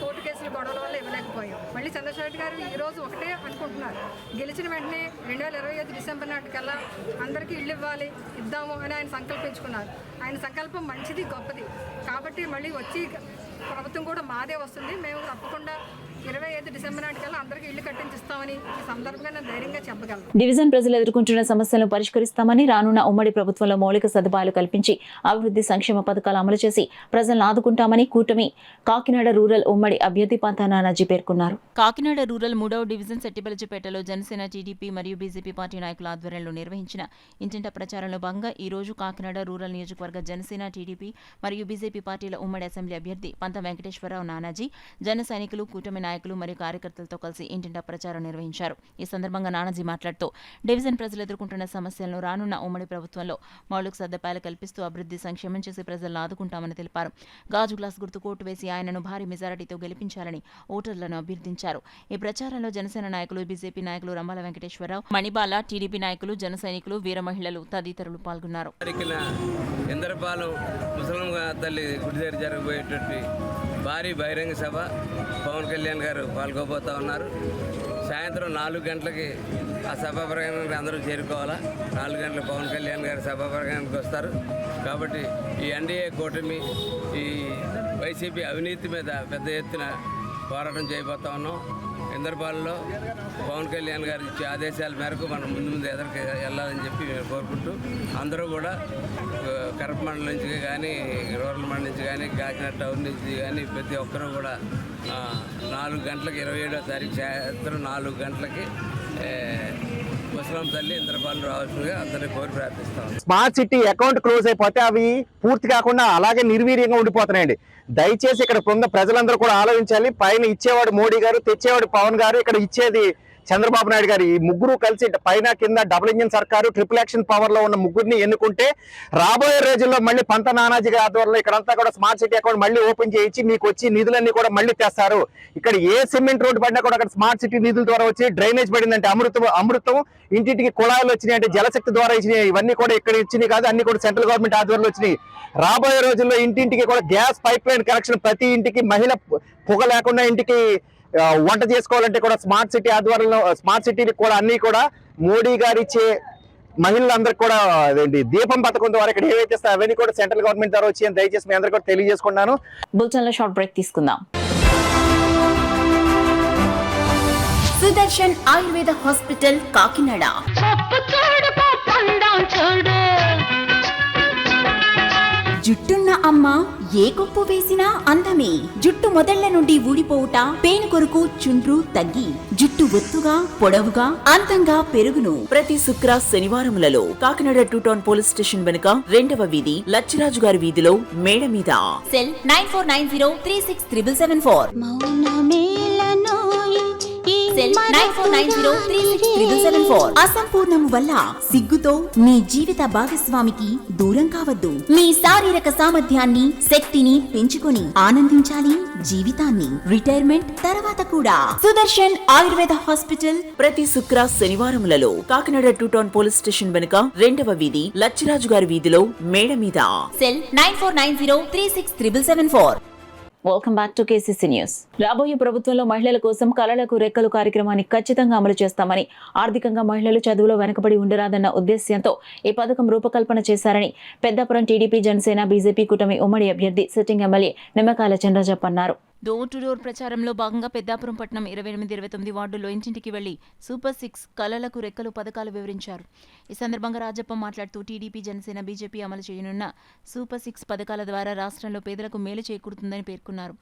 కోర్టు కేసులు గొడవల వల్ల ఇవ్వలేకపోయాం. మళ్ళీ చంద్రశేఖర్ గారు ఈరోజు ఒకటే అనుకుంటున్నారు, గెలిచిన వెంటనే 2025 డిసెంబర్ నాటికల్లా అందరికీ ఇల్లు ఇద్దాము అని ఆయన సంకల్పించుకున్నారు. ఆయన సంకల్పం మంచిది, గొప్పది. కాబట్టి మళ్ళీ వచ్చి ప్రభుత్వం కూడా మాదే వస్తుంది. మేము తప్పకుండా 25 డిసెంబర్ నాటికల్లా అందరికీ ఇల్లు కట్టించిస్తామని ఈ సందర్భంగా నేను ధైర్యంగా చెప్పగలను. డివిజన్ ప్రజలు ఎదుర్కొంటున్న సమస్యలను పరిష్కరిస్తామని, రానున్న ఉమ్మడి ప్రభుత్వంలో మౌలిక సదుపాయాలు కల్పించి అభివృద్ధి సంక్షేమ పథకాలు అమలు చేసి ప్రజలను ఆదుకుంటామని కూటమి కాకినాడ రూరల్ ఉమ్మడి అభ్యర్థి పంతా నానాజీ పేర్కొన్నారు. కాకినాడ రూరల్ 3వ డివిజన్ సెట్టిబలజపేటలో జనసేన, టీడీపీ మరియు బీజేపీ పార్టీ నాయకుల ఆధ్వర్యంలో నిర్వహించిన ఇంటింట ప్రచారంలో భాగంగా ఈ రోజు కాకినాడ రూరల్ నియోజకవర్గ జనసేన, టీడీపీ మరియు బీజేపీ పార్టీల ఉమ్మడి అసెంబ్లీ అభ్యర్థి పంతా వెంకటేశ్వరరావు నానాజీ జన సైనికులు, కూటమి నాయకులు మరియు కార్యకర్తలతో కలిసి ఇంటింటా ప్రచారం నిర్వహించారు. ఈ సందర్భంగా నానాజీ మాట్లాడుతూ డివిజన్ ప్రజలు ఎదుర్కొంటున్న సమస్యలను రానున్న ఉమ్మడి ప్రభుత్వంలో మౌలిక సదుపాయాలు కల్పిస్తూ అభివృద్ధి సంక్షేమం చేసి ప్రజలను ఆదుకుంటామని తెలిపారు. గాజు గ్లాస్ గుర్తు కోటు వేసి ఆయనను భారీ మెజారిటీతో గెలిపించాలని ఓటర్లను అభ్యర్థించారు. ఈ ప్రచారంలో జనసేన నాయకులు, బీజేపీ నాయకులు రంబాల వెంకటేశ్వరరావు, మణిబాల, టీడీపీ నాయకులు, జన సైనికులు, వీర మహిళలు తదితరులు పాల్గొన్నారు. భారీ బహిరంగ సభ పవన్ కళ్యాణ్ గారు పాల్గొబోతూ ఉన్నారు. సాయంత్రం 4 గంటలకి ఆ సభా ప్రయాణానికి అందరూ చేరుకోవాలా. 4 గంటలకు పవన్ కళ్యాణ్ గారు సభా ప్రయాణానికి వస్తారు. కాబట్టి ఈ ఎన్డీఏ కూటమి ఈ వైసీపీ అవినీతి మీద పెద్ద ఎత్తున పోరాటం చేయబోతా ఉన్నాం. ఇందర్పాలలో పవన్ కళ్యాణ్ గారు ఇచ్చే ఆదేశాల మేరకు మనం ముందు ఎదురుకు వెళ్ళాలని చెప్పి మేము కోరుకుంటూ అందరూ కూడా కరప మండలం నుంచి కానీ, రూరల్ మండలం నుంచి కానీ, కాకినాడ టౌన్ నుంచి కానీ ప్రతి ఒక్కరూ కూడా 4 గంటలకు 27వ తారీఖు సాయంత్రం 4 గంటలకి ముసలాం తల్లి ఇంద్రపాలు రావాల్సిందిగా అందరినీ కోరి ప్రార్థిస్తాం. స్మార్ట్ సిటీ అకౌంట్ క్లోజ్ అయిపోతే అవి పూర్తి కాకుండా అలాగే నిర్వీర్యంగా ఉండిపోతున్నాయండి. దయచేసి ఇక్కడ ఉన్న ప్రజలందరూ కూడా ఆలోచించాలి. పైన ఇచ్చేవాడు మోడీ గారు, తెచ్చేవాడు పవన్ గారు, ఇక్కడ ఇచ్చేది చంద్రబాబు నాయుడు గారు. ఈ ముగ్గురు కలిసి పైన కింద డబుల్ ఇంజిన్ సర్కారు, ట్రిపుల్ యాక్షన్ పవర్ లో ఉన్న ముగ్గురిని ఎన్నుకుంటే రాబోయే రోజుల్లో మళ్ళీ పంతా నానాజీ గారి ఆధ్వర్యంలో ఇక్కడంతా కూడా స్మార్ట్ సిటీ అకౌంట్ మళ్ళీ ఓపెన్ చేయించి మీకు వచ్చి నిధులన్నీ కూడా మళ్ళీ తెస్తారు. ఇక్కడ ఏ సిమెంట్ రోడ్డు పడినా కూడా అక్కడ స్మార్ట్ సిటీ నిధుల ద్వారా వచ్చి డ్రైనేజ్ పడిందంటే అమృతం, ఇంటింటికి కుళాయిలు వచ్చినాయి అంటే జలశక్తి ద్వారా ఇచ్చినాయి. ఇవన్నీ కూడా ఇక్కడ ఇచ్చినాయి కాదు, అన్ని కూడా సెంట్రల్ గవర్నమెంట్ ఆధ్వర్యంలో వచ్చినాయి. రాబోయే రోజుల్లో ఇంటింటికి కూడా గ్యాస్ పైప్ లైన్ కనెక్షన్, ప్రతి ఇంటికి మహిళ పొగ లేకుండా ఇంటికి వంట చేసుకోవాలంటే కూడా స్మార్ట్ సిటీ ఆధ్వర్యంలో స్మార్ట్ సిటీకి కూడా అన్ని కూడా మోడీ గారు ఇచ్చే మహిళలందరికీ కూడా దీపం పథకం ద్వారా ఇక్కడ ఏవైతే అవన్నీ కూడా సెంట్రల్ గవర్నమెంట్ ద్వారా వచ్చి దయచేసి మీ అందరికీ కూడా తెలియజేసుకున్నాను. బులెటిన్లో షార్ట్ బ్రేక్ తీసుకుందాం. సుదర్శన్ ఆయుర్వేద హాస్పిటల్ కాకినాడ. జుట్టున్న అమ్మ ఏ కొప్పు వేసినా అందమే. జుట్టు మొదళ్ల నుండి ఊడిపోవుట, పేను కొరకు చుండ్రు తగ్గి జుట్టు ఒత్తుగా పొడవుగా అందంగా పెరుగును. ప్రతి శుక్ర శనివారములలో కాకినాడ 2 టౌన్ పోలీస్ స్టేషన్ వెనుక 2వ వీధి లచ్చిరాజు గారి వీధిలో మేడ మీద. సెల్ 9490367774. సెల్ 9490367774. అసంపూర్ణము వల్ల సిగ్గుతో మీ జీవిత భాగస్వామికి దూరం కావద్దు. మీ శారీరక సామర్థ్యాన్ని, శక్తిని పెంచుకొని ఆనందించాలి జీవితాన్ని. రిటైర్మెంట్ తర్వాత కూడా. సుదర్శన్ ఆయుర్వేద హాస్పిటల్ ప్రతి శుక్ర శనివారములలో కాకినాడ 2 టౌన్ పోలీస్ స్టేషన్ వెనుక 2వ వీధి లచ్చిరాజు గారి వీధిలో మేడ మీద. Cell 9490367774. Welcome back to KCC news. రాబోయే ప్రభుత్వంలో మహిళల కోసం కళలకు రెక్కలు కార్యక్రమాన్ని ఖచ్చితంగా అమలు చేస్తామని, ఆర్థికంగా మహిళలు చదువులో వెనకబడి ఉండరాదన్న ఉద్దేశ్యంతో ఈ పథకం రూపకల్పన చేశారని పెద్దాపురం టీడీపీ, జనసేన, బీజేపీ కూటమి ఉమ్మడి అభ్యర్థి సిట్టింగ్ ఎమ్మెల్యే నిమ్మకాయల చంద్రజప్ అన్నారు. డోర్ టు డోర్ ప్రచారంలో భాగంగా పెద్దాపురం పట్టణం 28-29 వార్డుల్లో ఇంటింటికి వెళ్లి సూపర్ 6 కలలకు రెక్కలు పథకాలు వివరించారు. ఈ సందర్భంగా రాజప్ప మాట్లాడుతూ టీడీపీ, జనసేన, బీజేపీ అమలు చేయనున్న సూపర్ 6 పథకాల ద్వారా రాష్ట్రంలో పేదలకు మేలు చేకూరుతుందని పేర్కొన్నారు.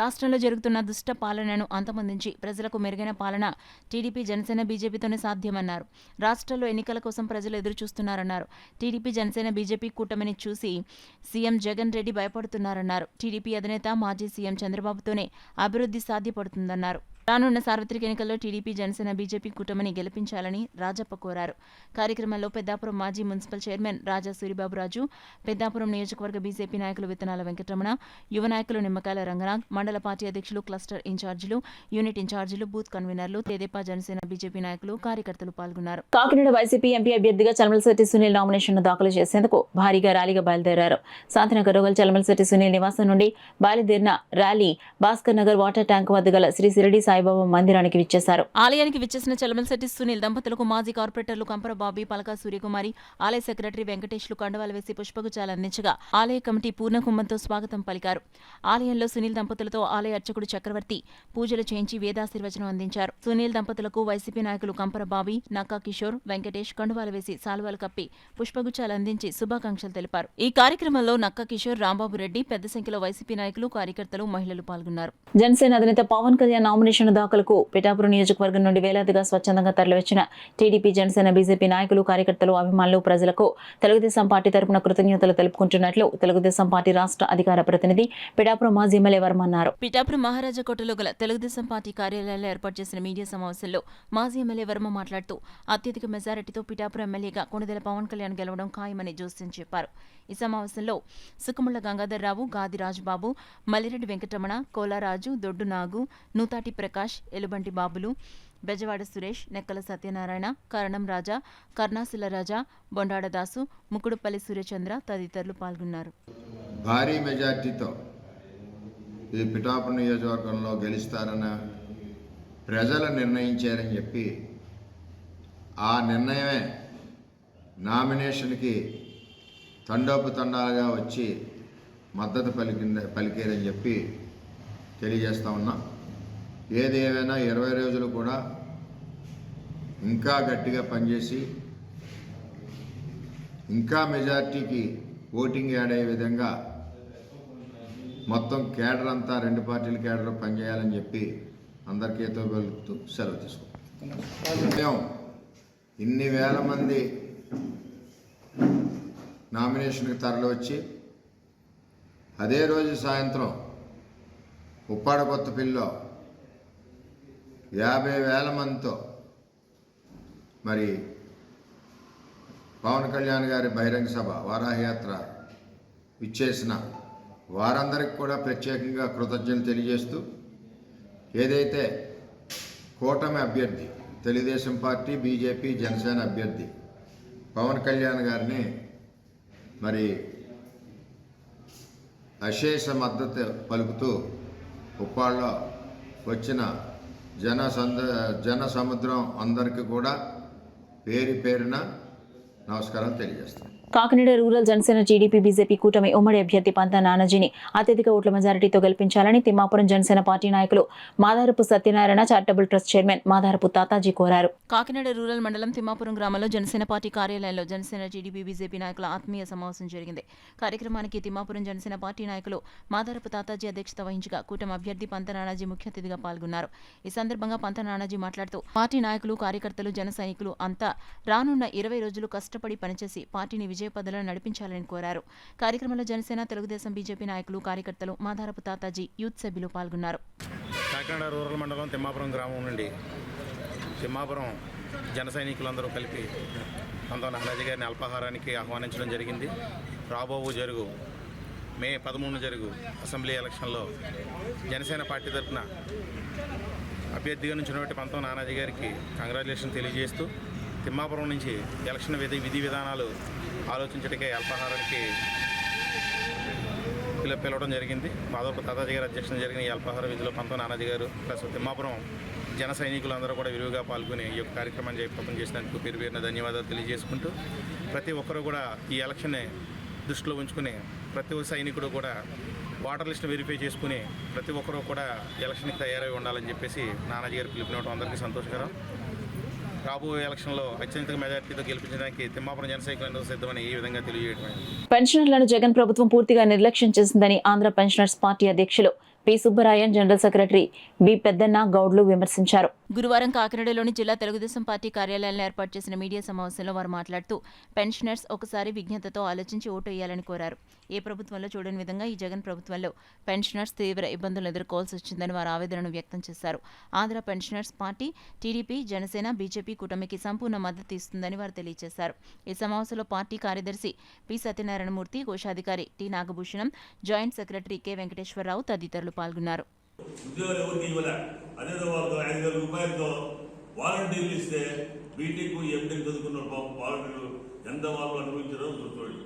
రాష్ట్రంలో జరుగుతున్న దుష్ట పాలనను అంతమొందించి ప్రజలకు మెరుగైన పాలన టీడీపీ, జనసేన, బీజేపీతోనే సాధ్యమన్నారు. రాష్ట్రంలో ఎన్నికల కోసం ప్రజలు ఎదురు చూస్తున్నారన్నారు. టీడీపీ, జనసేన, బీజేపీ కూటమిని చూసి సీఎం జగన్ రెడ్డి భయపడుతున్నారన్నారు. టీడీపీ అధినేత మాజీ సీఎం చంద్రబాబుతోనే అభివృద్ధి సాధ్యపడుతుందన్నారు. రానున్న సార్వత్రిక ఎన్నికల్లో టీడీపీ, జనసేన, బీజేపీ కూటమిని గెలిపించాలని రాజప్ప కోరారు. కార్యక్రమంలో పెద్దాపురం మాజీ మున్సిపల్ చైర్మన్ రాజా సూరిబాబురాజు, పెద్దాపురం నియోజకవర్గ బీజేపీ నాయకులు విత్తనాల వెంకటరమణ, యువ నాయకులు నిమ్మకాయల రంగనాథ్, మండల పార్టీ అధ్యక్షులు, క్లస్టర్ ఇన్ఛార్జీలు, యూనిట్ ఇన్ఛార్జీలు, బూత్ కన్వీనర్లు, తెదేపా, జనసేన, బీజేపీ నాయకులు, కార్యకర్తలు పాల్గొన్నారు. కాకినాడ వైసీపీ ఎంపీ అభ్యర్థిగా చలమలశెట్టి సునీల్ నామినేషన్ దాఖలు చేసేందుకు భారీగా ర్యాలీగా బయలుదేరారు. శాంతినగర్ రోగల్ చలమలశెట్టి సునీల్ నివాసం నుండి బయలుదేరిన rally Bhaskar Nagar water tank వద్ద గల శ్రీ సిరిడి సాయిబాబా మందిరానికి విచ్చేశారు. ఆలయానికి విచ్చేసిన చలమలశెట్టి సునీల్ దంపతులకు మాజీ కార్పొరేటర్లు కంపరబాబి, పలకా సూర్యకుమారి, ఆలయ సెక్రటరీ వెంకటేష్లు కండవాలు వేసి పుష్పగుచ్చాలు అందించగా ఆలయ కమిటీ పూర్ణకుంభంతో స్వాగతం పలికారు. ఆలయంలో సునీల్ దంపతులతో ఆలయ అర్చకుడు చక్రవర్తి పూజలు చేయించి వేదాశీర్వచనం అందించారు. సునీల్ దంపతులకు వైసీపీ నాయకులు కంపరబాబి, నక్కా కిషోర్, వెంకటేష్ కండువాలు వేసి సాల్వాలు కప్పి పుష్పగుచ్చాలు అందించి శుభాకాంక్షలు తెలిపారు. ఈ కార్యక్రమంలో నక్కా కిషోర్, రాంబాబు రెడ్డి, పెద్ద సంఖ్యలో వైసీపీ నాయకులు, కార్యకర్తలు, మహిళలు పాల్గొన్నారు. జనసేన అధినేత పవన్ కళ్యాణ్ నామినేషన్ దాఖలకు పిఠాపురం నియోజకవర్గం నుండి వేలాదిగా స్వచ్ఛందంగా తరలివచ్చిన టీడీపీ, జనసేన, బీజేపీ నాయకులు, కార్యకర్తలు, అభిమానులు, ప్రజలకు తెలుగుదేశం పార్టీ తరపున కృతజ్ఞతలు తెలుపుకుంటున్నట్లు తెలుగుదేశం పార్టీ రాష్ట్ర అధికార ప్రతినిధి పిఠాపురం మాజీ ఎమ్మెల్యే వర్మ అన్నారు. పిఠాపురం మహారాజా కోటలో గల తెలుగుదేశం పార్టీ కార్యాలయంలో ఏర్పాటు చేసిన మీడియా సమావేశంలో మాజీ ఎమ్మెల్యే వర్మ మాట్లాడుతూ అత్యధిక మెజారిటీతో పిఠాపురం ఎమ్మెల్యేగా కొణిదెల పవన్ కళ్యాణ్ గెలవడం ఖాయమని జోస్యం చెప్పారు. ఈ సమావేశంలో సుకుముళ్ల గంగాధర్రావు, గాది రాజుబాబు, మల్లిరెడ్డి వెంకటరమణ, కోలారాజు, దొడ్డు నాగు, నూతాటి ప్రకాష్, ఎలుబంటి బాబులు, బెజవాడ సురేష్, నెక్కల సత్యనారాయణ, కరణం రాజా, కర్ణాసుల రాజా, బొండాడదాసు, ముకుడుపల్లి సూర్యచంద్ర తదితరులు పాల్గొన్నారు. భారీ మెజార్టీతో ఈ పిఠాపురం నియోజకవర్గంలో గెలుస్తారన్న ప్రజలు నిర్ణయించారని చెప్పి ఆ నిర్ణయమే నామినేషన్కి తండోపతండాలుగా వచ్చి మద్దతు పలికారని చెప్పి తెలియజేస్తా ఉన్నా. ఏది ఏమైనా 20 రోజులు కూడా ఇంకా గట్టిగా పనిచేసి ఇంకా మెజార్టీకి ఓటింగ్ యాడ్ అయ్యే విధంగా మొత్తం కేడర్ అంతా 2 పార్టీల కేడర్ పనిచేయాలని చెప్పి అందరికీ ఏతో వెలుగుతూ సెలవు తీసుకుంటాం. ఇన్ని వేల మంది నామినేషన్కి తరలి వచ్చి అదే రోజు సాయంత్రం ఉప్పాడ కొత్తపల్లిలో 50,000 మందితో మరి పవన్ కళ్యాణ్ గారి బహిరంగ సభ వారాహయాత్ర ఇచ్చేసిన వారందరికీ కూడా ప్రత్యేకంగా కృతజ్ఞతలు తెలియజేస్తూ ఏదైతే కూటమి అభ్యర్థి తెలుగుదేశం పార్టీ, బీజేపీ, జనసేన అభ్యర్థి పవన్ కళ్యాణ్ గారిని మరి అశేష మద్దతు పలుకుతూ ఉప్పాడలో వచ్చిన జన సముద్రం అందరికీ కూడా పేరు పేరున నమస్కారాలు తెలియజేస్తాను. Kakinada rural Janasena, TDP, BJP కూటమి ఉమ్మడి అభ్యర్థి పంతా నానాజీని అత్యధిక ఓట్ల మెజారిటీతో గెలిపించాలని తిమ్మాపురం జనసేన పార్టీ నాయకులు Madarapu Satyanarayana, charitable trust chairman Madarapu Tataji కోరారు. కాకినాడ రూరల్ మండలం తిమ్మాపురం గ్రామంలో జనసేన పార్టీ కార్యాలయంలో జనసేన, టీడీపీ, బీజేపీ నాయకుల ఆత్మీయ సమావేశం జరిగింది. కార్యక్రమానికి తిమ్మాపురం జనసేన పార్టీ నాయకులు మాదారపు తాతాజీ అధ్యక్షత వహించగా కూటమి అభ్యర్థి పంతా నానాజీ ముఖ్య అతిథిగా పాల్గొన్నారు. ఈ సందర్భంగా పంతా నానాజీ మాట్లాడుతూ పార్టీ నాయకులు, కార్యకర్తలు, జన సైనికులు అంతా రానున్న 20 రోజులు కష్టపడి పనిచేసి పార్టీని విజయపథంలో నడిపించాలని కోరారు. కార్యక్రమంలో జనసేన, తెలుగుదేశం, బీజేపీ నాయకులు, కార్యకర్తలు, మాదారపు తాతాజీ, యూత్ సభ్యులు పాల్గొన్నారు. కాకినాడ రూరల్ మండలం తిమ్మాపురం గ్రామం నుండి తిమ్మాపురం జన సైనికులందరూ కలిపి పంతా నానాజీ గారిని అల్పాహారానికి ఆహ్వానించడం జరిగింది. జరుగు మే 13 జరుగు అసెంబ్లీ ఎలక్షన్లో జనసేన పార్టీ తరఫున అభ్యర్థిగా నుంచినటువంటి పంతా నానాజీ గారికి కంగ్రాచులేషన్ తెలియజేస్తూ తిమ్మాపురం నుంచి ఎలక్షన్ విధి విధానాలు ఆలోచించడానికే అల్పాహారానికి పిలవడం జరిగింది. మాధవ తాతాజీ గారి అధ్యక్షతన జరిగిన ఈ అల్పాహార విధిలో పంతా నానాజీ గారు ప్లస్ తిమ్మాపురం జన సైనికులందరూ కూడా విరివిగా పాల్గొని ఈ యొక్క కార్యక్రమాన్ని జయప్రదం చేసినందుకు పేరు పేరున ధన్యవాదాలు తెలియజేసుకుంటూ ప్రతి ఒక్కరూ కూడా ఈ ఎలక్షన్ని దృష్టిలో ఉంచుకుని ప్రతి ఒక్క సైనికుడు కూడా ఓటర్ లిస్ట్ వెరిఫై చేసుకుని ప్రతి ఒక్కరూ కూడా ఎలక్షన్కి తయారై ఉండాలని చెప్పేసి నానాజీ గారు పిలుపునివ్వడం అందరికీ సంతోషకరం. రాబోయే ఎలక్షన్లో అత్యంత మెజార్టీతో గెలిపించడానికి తిమ్మాపురం జన సైనికులందరూ సిద్ధమని ఈ విధంగా తెలియజేయడం. పెన్షనర్లను జగన్ ప్రభుత్వం పూర్తిగా నిర్లక్ష్యం చేసిందని ఆంధ్ర పెన్షనర్స్ పార్టీ అధ్యక్షులు P Subbarayan, general secretary B Peddanna గౌడ్లు విమర్శించారు. గురువారం కాకినాడలోని జిల్లా తెలుగుదేశం పార్టీ కార్యాలయంలో ఏర్పాటు చేసిన మీడియా సమావేశంలో వారు మాట్లాడుతూ పెన్షనర్స్ ఒకసారి విజ్ఞతతో ఆలోచించి ఓటు వేయాలని కోరారు. ఏ ప్రభుత్వంలో చూడని విధంగా ఈ జగన్ ప్రభుత్వంలో పెన్షనర్స్ తీవ్ర ఇబ్బందులు ఎదుర్కోవాల్సి వచ్చిందని వారు ఆవేదనను వ్యక్తం చేశారు. Andhra pensioners party, TDP, Janasena, BJP కూటమికి సంపూర్ణ మద్దతు ఇస్తుందని వారు తెలియజేశారు. ఈ సమావేశంలో పార్టీ కార్యదర్శి పి సత్యనారాయణమూర్తి, కోశాధికారి T Nagabhushanam, joint secretary K Venkateswararao తదితరులు పాల్గొన్నారు. ఉద్యోగాలు ఎవరికి ఇవ్వలే, అదేదో వాళ్ళతో 5,000 రూపాయలతో వాలంటీర్లు ఇస్తే బీటెక్ ఎంటెక్ చదువుకున్న వాలంటీర్లు ఎంత వాళ్ళు అనుభవించారో చూడండి.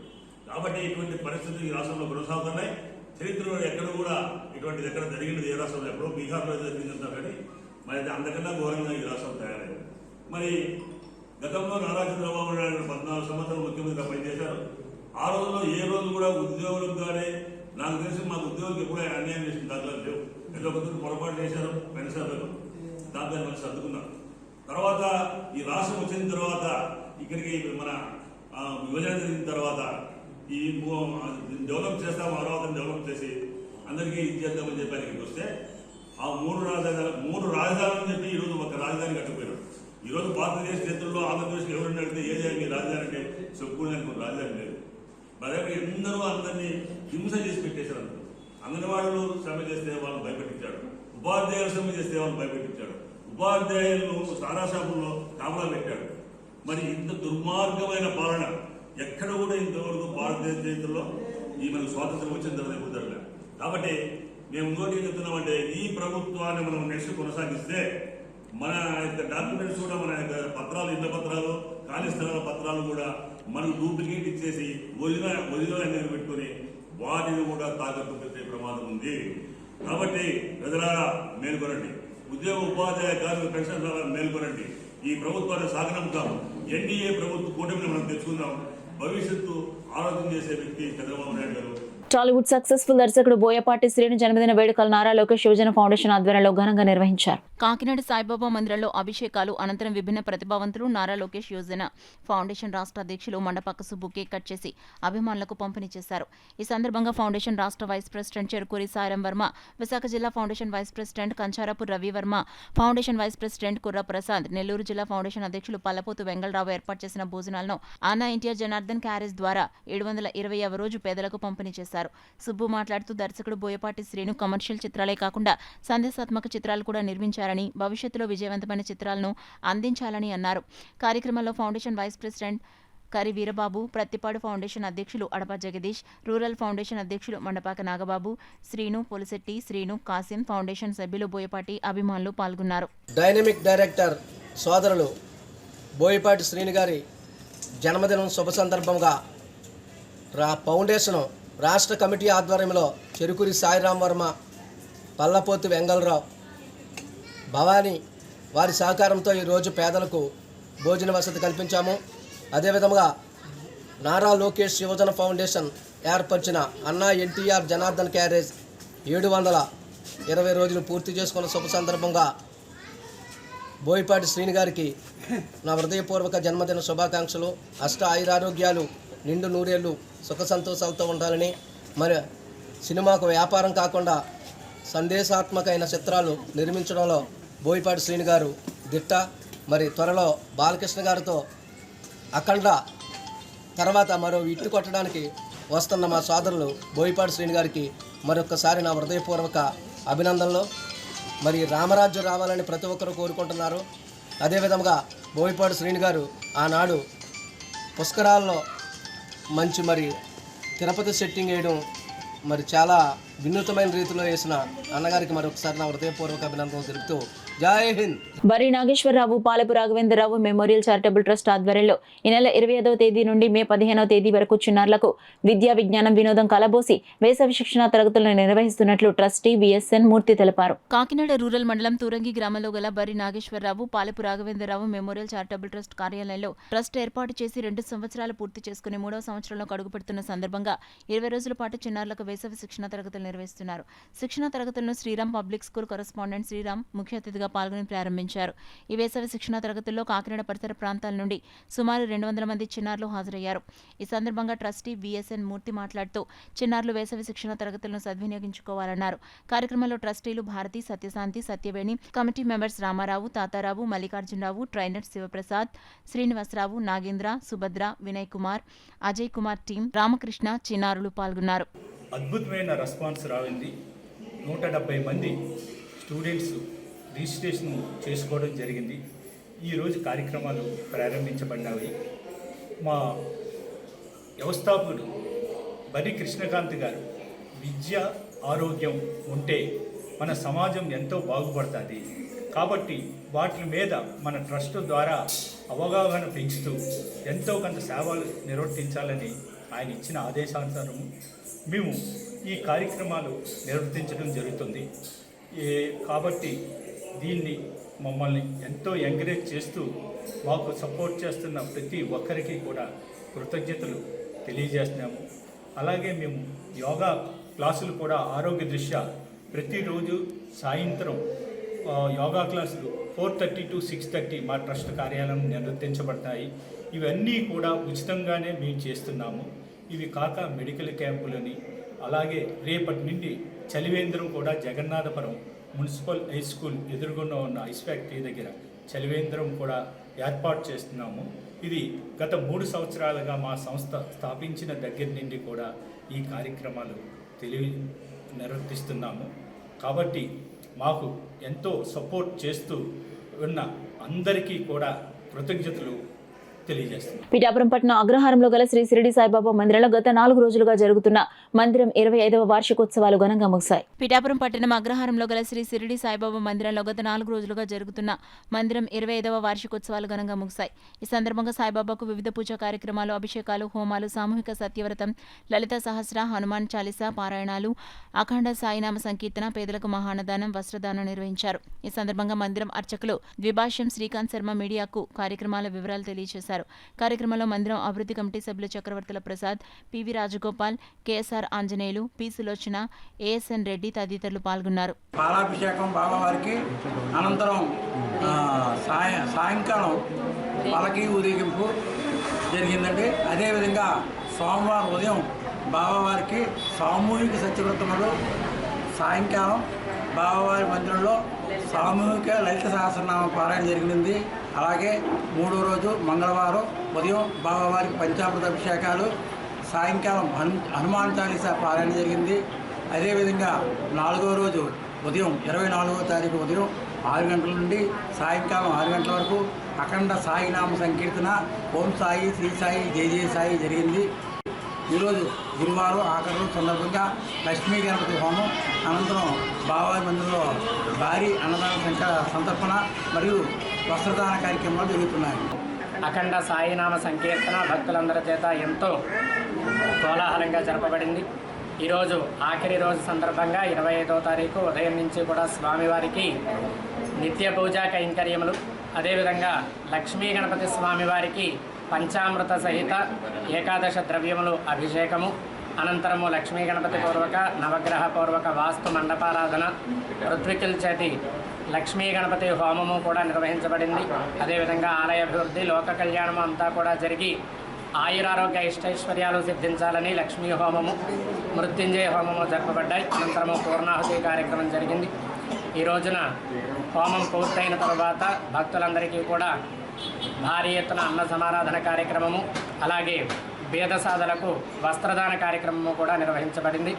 కాబట్టి ఇటువంటి పరిస్థితులు ఈ రాష్ట్రంలో కొనసాగుతున్నాయి. చరిత్రలో ఎక్కడ కూడా ఇటువంటిది ఎక్కడ జరిగినది ఏ రాష్ట్రంలో, ఎప్పుడో బీహార్లో జరిగిందంటారు కానీ మరి అంతకన్నా ఘోరంగా ఈ రాష్ట్రం తయారైంది. మరి గతంలో నారా చంద్రబాబు నాయుడు 14 సంవత్సరాలు ముఖ్యమంత్రిగా పనిచేశారు. ఆ రోజుల్లో ఏ రోజు కూడా ఉద్యోగులకు కానీ నాకు తెలిసి మాకు ఉద్యోగులకు ఎప్పుడూ అన్యాయం చేసిన దాఖలాలు లేవు. ఏదో ఒకరు పొరపాటు చేశారు పెన్షనర్లకు, దాంతో మనం సర్దుకున్నాం. తర్వాత ఈ రాష్ట్రం వచ్చిన తర్వాత ఇక్కడికి మన విభజన జరిగిన తర్వాత ఈ డెవలప్ చేస్తాం, అమరావతిని డెవలప్ చేసి అందరికీ ఇది చేద్దామని చెప్పి ఇక్కడికి వస్తే ఆ 3 రాజధానులు చెప్పి ఈరోజు ఒక రాజధాని కట్టుకుపోయారు. ఈరోజు భారతదేశ చరిత్రలో ఆంధ్రప్రదేశ్కి ఎవరైనా అడిగితే ఏది మీ రాజధాని అంటే చెప్పుకోవడానికి రాజధాని లేదు. మరి ఎందరూ అందరినీ హింస చేసి పెట్టేశారు. అంగన్వాడీలు శ్రమ చేస్తే వాళ్ళని భయపెట్టించాడు, ఉపాధ్యాయులు శ్రమ చేస్తే వాళ్ళని భయపెట్టించాడు, ఉపాధ్యాయులను సారా షాపుల్లో కాపలా పెట్టాడు. మరి ఇంత దుర్మార్గమైన పాలన ఎక్కడ కూడా ఇంతవరకు భారతదేశ చరిత్రలో ఈ మనకు స్వాతంత్రం వచ్చిన తర్వాత కుదరలే. కాబట్టి మేము ఇంకోటి ఏం చెప్తున్నామంటే ఈ ప్రభుత్వాన్ని మనం నెక్స్ట్ కొనసాగిస్తే మన యొక్క డాక్యుమెంట్స్ కూడా, మన యొక్క పత్రాలు, ఇళ్ల పత్రాలు, ఖాళీ స్థలాల పత్రాలు కూడా మనకు డూప్లికేట్ ఇచ్చేసి ఒరిజినల్ అనేది పెట్టుకుని వాటిని కూడా తాకట్టు పెట్టే ప్రమాదం ఉంది. కాబట్టి ప్రజలారా మేల్కొనండి, ఉద్యోగ ఉపాధ్యాయ కార్మిక పెన్షన్ల మేల్కొనండి. ఈ ప్రభుత్వాన్ని సాగనంపుతాం. ఎన్డీఏ ప్రభుత్వ కూటమిని మనం తెచ్చుకుందాం. భవిష్యత్తు ఆలోచన చేసే వ్యక్తి చంద్రబాబు నాయుడు గారు. టాలీవుడ్ సక్సెస్ఫుల్ దర్శకుడు బోయపాటి శ్రీను జన్మదిన వేడుకలు నారా లోకేష్ యువజన ఫౌండేషన్ ఆధ్వర్యంలో ఘనంగా నిర్వహించారు. కాకినాడ సాయిబాబా మందిరంలో అభిషేకాలు అనంతరం విభిన్న ప్రతిభావంతులు నారా లోకేష్ యువజన ఫౌండేషన్ రాష్ట్ర అధ్యక్షులు మండపక్క సుబ్బు కేక్ కట్ చేసి అభిమానులకు పంపిణీ చేశారు. ఈ సందర్భంగా ఫౌండేషన్ రాష్ట్ర వైస్ ప్రెసిడెంట్ చెరుకూరి సాయిరాం వర్మ, విశాఖ జిల్లా foundation vice president Kancharapu Ravi Varma, foundation vice president Kurra Prasad, Nellore జిల్లా ఫౌండేషన్ అధ్యక్షులు పల్లపోతు వెంగళరావు ఏర్పాటు చేసిన భోజనాలను అన్నా ఎన్టీఆర్ జనార్దన్ క్యారేజ్ ద్వారా 720వ రోజు పేదలకు పంపిణీ చేశారు. సుబ్బు మాట్లాడుతూ దర్శకుడు బోయపాటి శ్రీను కమర్షియల్ చిత్రాలే కాకుండా సందేశాత్మక చిత్రాలు కూడా నిర్మించారని, భవిష్యత్తులో విజయవంతమైన చిత్రాలను అందించాలని అన్నారు. కార్యక్రమంలో ఫౌండేషన్ వైస్ ప్రెసిడెంట్ కరి వీరబాబు, ప్రత్తిపాడు ఫౌండేషన్ అధ్యక్షులు అడప జగదీష్, రూరల్ ఫౌండేషన్ అధ్యక్షులు మండపాక నాగబాబు, శ్రీను పొలిశెట్టి, శ్రీను కాసిం, ఫౌండేషన్ సభ్యులు బోయపాటి అభిమానులు పాల్గొన్నారు. డైనమిక్ డైరెక్టర్ సోదరులు బోయపాటి శ్రీను గారి జన్మదినం శుభ సందర్భంగా ఫౌండేషన్ రాష్ట్ర కమిటీ ఆధ్వర్యంలో చెరుకూరి సాయిరాం వర్మ, పల్లపోతు వెంగళరావు, భవానీ వారి సహకారంతో ఈరోజు పేదలకు భోజన వసతి కల్పించాము. అదేవిధంగా నారా లోకేష్ యువజన ఫౌండేషన్ ఏర్పరిచిన అన్నా ఎన్టీఆర్ జనార్దన్ క్యారేజ్ 720 రోజులు పూర్తి చేసుకున్న శుభ సందర్భంగా బోయపాటి శ్రీను గారికి నా హృదయపూర్వక జన్మదిన శుభాకాంక్షలు. అష్ట ఆయురారోగ్యాలు, నిండు నూరేళ్లు సుఖ సంతోషాలతో ఉండాలని, మరి సినిమాకు వ్యాపారం కాకుండా సందేశాత్మకమైన చిత్రాలు నిర్మించడంలో బోయపాటి శ్రీను గారు దిట్ట. మరి త్వరలో బాలకృష్ణ గారితో అఖండ తర్వాత మరో ఇట్టు కొట్టడానికి వస్తున్న మా సోదరులు బోయపాటి శ్రీను గారికి మరొకసారి నా హృదయపూర్వక అభినందనలు. మరి రామరాజ్యం రావాలని ప్రతి ఒక్కరూ కోరుకుంటున్నారు. అదేవిధంగా బోయపాటి శ్రీను గారు ఆనాడు పుష్కరాల్లో మంచి మరి తిరుపతి సెట్టింగ్ వేయడం మరి చాలా వినూతమైన రీతిలో వేసిన అన్నగారికి మరొకసారి నా హృదయపూర్వక అభినందనలు తెలుపుతూ Jai Hind. Bari Nageswararao Palapu Raghavendrarao memorial charitable trust ఆధ్వర్యంలో ఈ నెల 25వ తేదీ నుండి మే 15వ తేదీ వరకు చిన్నారులకు విద్యా విజ్ఞానం వినోదం కలబోసి వేసవి శిక్షణ తరగతులను నిర్వహిస్తున్నట్లు ట్రస్టీ విఎస్ఎన్ మూర్తి తెలిపారు. కాకినాడ రూరల్ మండలం తూరంగి గ్రామంలో గల Bari Nageswararao Palapu Raghavendrarao memorial charitable trust కార్యాలయంలో ట్రస్ట్ ఏర్పాటు చేసి 2 సంవత్సరాలు పూర్తి చేసుకుని 3వ సంవత్సరంలో అడుగుపెడుతున్న సందర్భంగా 20 రోజుల పాటు చిన్నారులకు వేసవి శిక్షణ తరగతులు నిర్వహిస్తున్నారు. శిక్షణ తరగతులను Sriram public school correspondent Sriram ముఖ్య అతిథిగా పాల్గొని ప్రారంభించారు. ఈ వేసవి శిక్షణ తరగతుల్లో కాకినాడ పరిసర ప్రాంతాల నుండి సుమారు 200 మంది చిన్నారులు హాజరయ్యారు. ఈ సందర్భంగా ట్రస్టీ విఎస్ఎన్ మూర్తి మాట్లాడుతూ చిన్నారులు వేసవి శిక్షణ తరగతులను సద్వినియోగించుకోవాలన్నారు. కార్యక్రమంలో ట్రస్టీలు Bharathi, Satyashanti, Satyaveni, committee members Ramarao, Tatarao, Mallikarjunarao, trainer Sivaprasad, Srinivasarao, Nagendra, Subhadra, Vinay Kumar, Ajay Kumar team, Ramakrishna చిన్నారులు పాల్గొన్నారు. అద్భుతమైన రెస్పాన్స్ రావింది. 170 మంది స్టూడెంట్స్ రిజిస్ట్రేషన్ చేసుకోవడం జరిగింది. ఈరోజు కార్యక్రమాలు ప్రారంభించబడినవి. మా వ్యవస్థాపకుడు బరి కృష్ణకాంత్ గారు విద్య, ఆరోగ్యం ఉంటే మన సమాజం ఎంతో బాగుపడుతుంది కాబట్టి వాటి మీద మన ట్రస్ట్ ద్వారా అవగాహన పెంచుతూ ఎంతో కొంత సేవలు నిర్వర్తించాలని ఆయన ఇచ్చిన ఆదేశానుసారం మేము ఈ కార్యక్రమాలు నిర్వర్తించడం జరుగుతుంది. కాబట్టి దీన్ని మమ్మల్ని ఎంతో ఎంకరేజ్ చేస్తూ మాకు సపోర్ట్ చేస్తున్న ప్రతి ఒక్కరికి కూడా కృతజ్ఞతలు తెలియజేస్తున్నాము. అలాగే మేము యోగా క్లాసులు కూడా ఆరోగ్య దృష్ట్యా ప్రతిరోజు సాయంత్రం యోగా క్లాసులు 4:30 to 6:30 మా ట్రస్ట్ కార్యాలయం నిర్వర్తించబడతాయి. ఇవన్నీ కూడా ఉచితంగానే మేము చేస్తున్నాము. ఇవి కాక మెడికల్ క్యాంపులని, అలాగే రేపటి నుండి చలివేంద్రం కూడా జగన్నాథపురం మున్సిపల్ హై స్కూల్ ఎదురుగుండా ఉన్న ఐస్ ఫ్యాక్టరీ దగ్గర చలివేంద్రం కూడా ఏర్పాటు చేస్తున్నాము. ఇది గత 3 సంవత్సరాలుగా మా సంస్థ స్థాపించిన దగ్గర నుండి కూడా ఈ కార్యక్రమాలు నిర్వర్తిస్తున్నాము. కాబట్టి మాకు ఎంతో సపోర్ట్ చేస్తూ ఉన్న అందరికీ కూడా కృతజ్ఞతలు తెలియజేస్తున్నాం. పిఠాపురం పట్టణ అగ్రహారంలో గల శ్రీ షిరిడి సాయిబాబా మందిరంలో గత 4 రోజులుగా జరుగుతున్న మందిరం 25వ వార్షికోత్సవాలు ఘనంగా ముగిశాయి. పిఠాపురం పట్టణం అగ్రహారంలో గల శ్రీ షిరిడి సాయిబాబా మందిరంలో గత 4 రోజులుగా జరుగుతున్న మందిరం 25వ వార్షికోత్సవాలు ఘనంగా ముగిశాయి. ఈ సందర్భంగా సాయిబాబాకు వివిధ పూజా కార్యక్రమాలు, అభిషేకాలు, హోమాలు, సామూహిక సత్యవ్రతం, లలిత సహస్ర, హనుమాన్ చాలీసా పారాయణాలు, అఖండ సాయినామ సంకీర్తన, పేదలకు మహాన్నదానం, వస్త్రదానం నిర్వహించారు. ఈ సందర్భంగా మందిరం అర్చకులు ద్విభాష్యం శ్రీకాంత్ శర్మ మీడియాకు కార్యక్రమాల వివరాలు తెలియజేశారు. కార్యక్రమంలో మందిరం అభివృద్ధి కమిటీ సభ్యులు Chakravarthula Prasad, PV Rajagopal, KSR Anjaneyulu, P Sulochana, ASN Reddy తదితరులు పాల్గొన్నారు. పాలాభిషేకం బాబావారికి అనంతరం సాయంకాలం పలకి ఊరేగింపు జరిగిందండి. అదేవిధంగా సోమవారం ఉదయం బాబావారికి సామూహిక సత్యవ్రతములు, సాయంకాలం బాబావారి మందిరంలో సామూహిక లలిత సహస్రనామ పారాయణ జరిగింది. అలాగే 3వ రోజు మంగళవారం ఉదయం బాబావారికి పంచామృత అభిషేకాలు, సాయంకాలం హనుమాన్ చాలీసా పారాయణ జరిగింది. అదేవిధంగా 4వ రోజు ఉదయం 24వ తారీఖు ఉదయం 6 గంటల నుండి సాయంకాలం 6 గంటల వరకు అఖండ సాయినామ సంకీర్తన, ఓం సాయి, శ్రీ సాయి, జయ జయ సాయి జరిగింది. ఈరోజు గురువారం ఆఖరి రోజు సందర్భంగా లక్ష్మీ గణపతి హోమం, అనంతరం బాబావారి మందిరంలో భారీ అన్నదాన సంతర్పణ మరియు వస్త్రదాన కార్యక్రమాలు జరుగుతున్నాయి. అఖండ సాయినామ సంకీర్తన భక్తులందరి చేత ఎంతో కోలాహలంగా జరపబడింది. ఈరోజు ఆఖరి రోజు సందర్భంగా 25వ తారీఖు ఉదయం నుంచి కూడా స్వామివారికి నిత్య పూజా కైంకర్యములు, అదేవిధంగా లక్ష్మీ గణపతి స్వామివారికి పంచామృత సహిత ఏకాదశ ద్రవ్యములు అభిషేకము, అనంతరము లక్ష్మీ గణపతి పూర్వక నవగ్రహ పూర్వక వాస్తు మండపారాధన, ఋత్వికుల చేతి లక్ష్మీ గణపతి హోమము కూడా నిర్వహించబడింది. అదేవిధంగా ఆలయ అభివృద్ధి, లోక కళ్యాణము అంతా కూడా జరిగి ఆయురారోగ్య ఇష్టైశ్వర్యాలు సిద్ధించాలని లక్ష్మీ హోమము, మృత్యుంజయ హోమము జరపబడ్డాయి. అనంతరము పూర్ణాహుతి కార్యక్రమం జరిగింది. ఈ రోజున హోమం పూర్తయిన తర్వాత భక్తులందరికీ కూడా భారీ ఎత్తున అన్న సమారాధన కార్యక్రమము, అలాగే భేదసాధలకు వస్త్రదాన కార్యక్రమము కూడా నిర్వహించబడింది.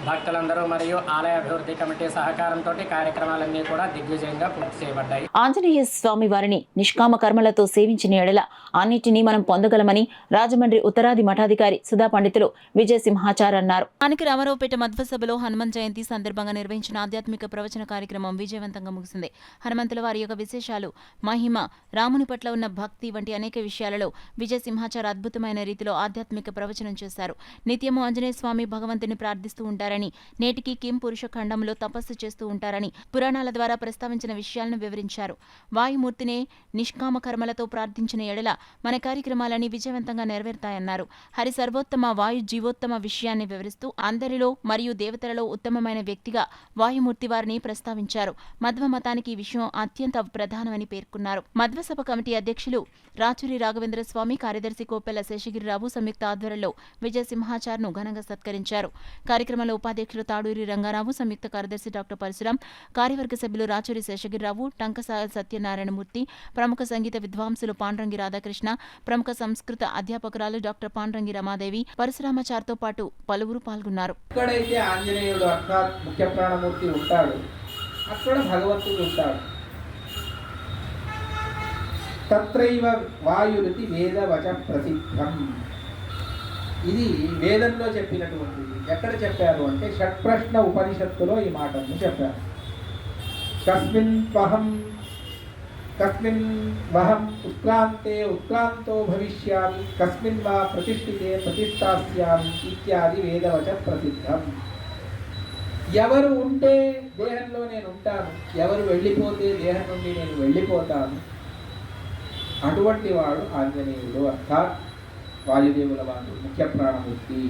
భక్తులందరూ మరియు ఆలయ అభివృద్ధి కమిటీ సహకారంతో కార్యక్రమాలన్నీ కూడా దిగ్విజయంగా పూర్తి చేయబడ్డాయి. ఆంజనేయ స్వామి వారిని నిష్కామ కర్మలతో సేవించిన ఎడల అన్నిటినీ మనం పొందగలమని రాజమండ్రి ఉత్తరాది మఠాధికారి సుధా పండితులు విజయసింహాచార్ అన్నారు. స్థానిక రామారావుపేట మధ్వసభలో హనుమంత్ జయంతి సందర్భంగా నిర్వహించిన ఆధ్యాత్మిక ప్రవచన కార్యక్రమం విజయవంతంగా ముగిసింది. హనుమంతుల వారి యొక్క విశేషాలు, మహిమ, రాముని పట్ల ఉన్న భక్తి వంటి అనేక విషయాలలో విజయసింహాచార్ అద్భుతమైన రీతిలో ఆధ్యాత్మిక ప్రవచనం చేశారు. నిత్యము ఆంజనేయ స్వామి భగవంతుని ప్రార్థిస్తూ ఉంటారని, నేటికి కిం పురుష ఖండంలో తపస్సు చేస్తూ ఉంటారని పురాణాల ద్వారా ప్రస్తావించిన విషయాలను వివరించారు. వాయుమూర్తినే నిష్కామ కర్మలతో ప్రార్థించిన ఎడల మన కార్యక్రమాలని విజయవంతంగా నెరవేరుతాయన్నారు. హరి సర్వోత్తమ వాయు జీవోత్తమ విషయాన్ని వివరిస్తూ అందరిలో మరియు దేవతలలో ఉత్తమమైన వ్యక్తిగా వాయుమూర్తి వారిని ప్రస్తావించారు. మధ్వ మతానికి ఈ విషయం అత్యంత ప్రధానమని పేర్కొన్నారు. మధ్వసభ కమిటీ అధ్యక్షులు రాచూరి రాఘవేంద్ర స్వామి, కార్యదర్శి కోపెల్ల శేషగిరిరావు సంయుక్త ఆధ్వర్యంలో విజయసింహాచార్ను ఘనంగా సత్కరించారు. కార్యక్రమంలో ఉపాధ్యక్షులు తాడూరి రంగారావు, సంయుక్త కార్యదర్శి డాక్టర్ పరశురాం, కార్యవర్గ సభ్యులు రాచూరి శేషగిరిరావు, టంకసాల సత్యనారాయణమూర్తి, ప్రముఖ సంగీత విద్వాంసులు పాండ్రంగి రాధాకృష్ణ, ప్రముఖ సంస్కృత అధ్యాపకురాలు డాక్టర్ పాండ్రంగి రమాదేవి, పరశురామాచార్తో పాటు పలువురు పాల్గొన్నారు. ఎక్కడైతే ఆంజనేయుడు అర్థాత్ ముఖ్య ప్రాణమూర్తి ఉంటాడు అక్కడ భగవంతుడు ఉంటాడు. తత్రైవ వాయురితి వేదవచ ప్రసిద్ధం. ఇది వేదంలో చెప్పినటువంటిది. ఎక్కడ చెప్పారు అంటే షట్ప్రశ్న ఉపనిషత్తులో ఈ మాటను చెప్పారు. కస్మిన్ వహం ఉత్క్రాంతే ఉత్క్రాంతో భవిష్యామి, కస్మిన్ వా ప్రతిష్ఠితే ప్రతిష్ఠాస్యామి ఇత్యాది వేదవచ ప్రసిద్ధం. ఎవరు ఉంటే దేహంలో నేను ఉంటాను, ఎవరు వెళ్ళిపోతే దేహం నుండి నేను వెళ్ళిపోతాను, అటువంటి వాడు ఆంజనేయుడు అర్థాత్ వాయుదేవుల వాడు ముఖ్య ప్రాణమూర్తి.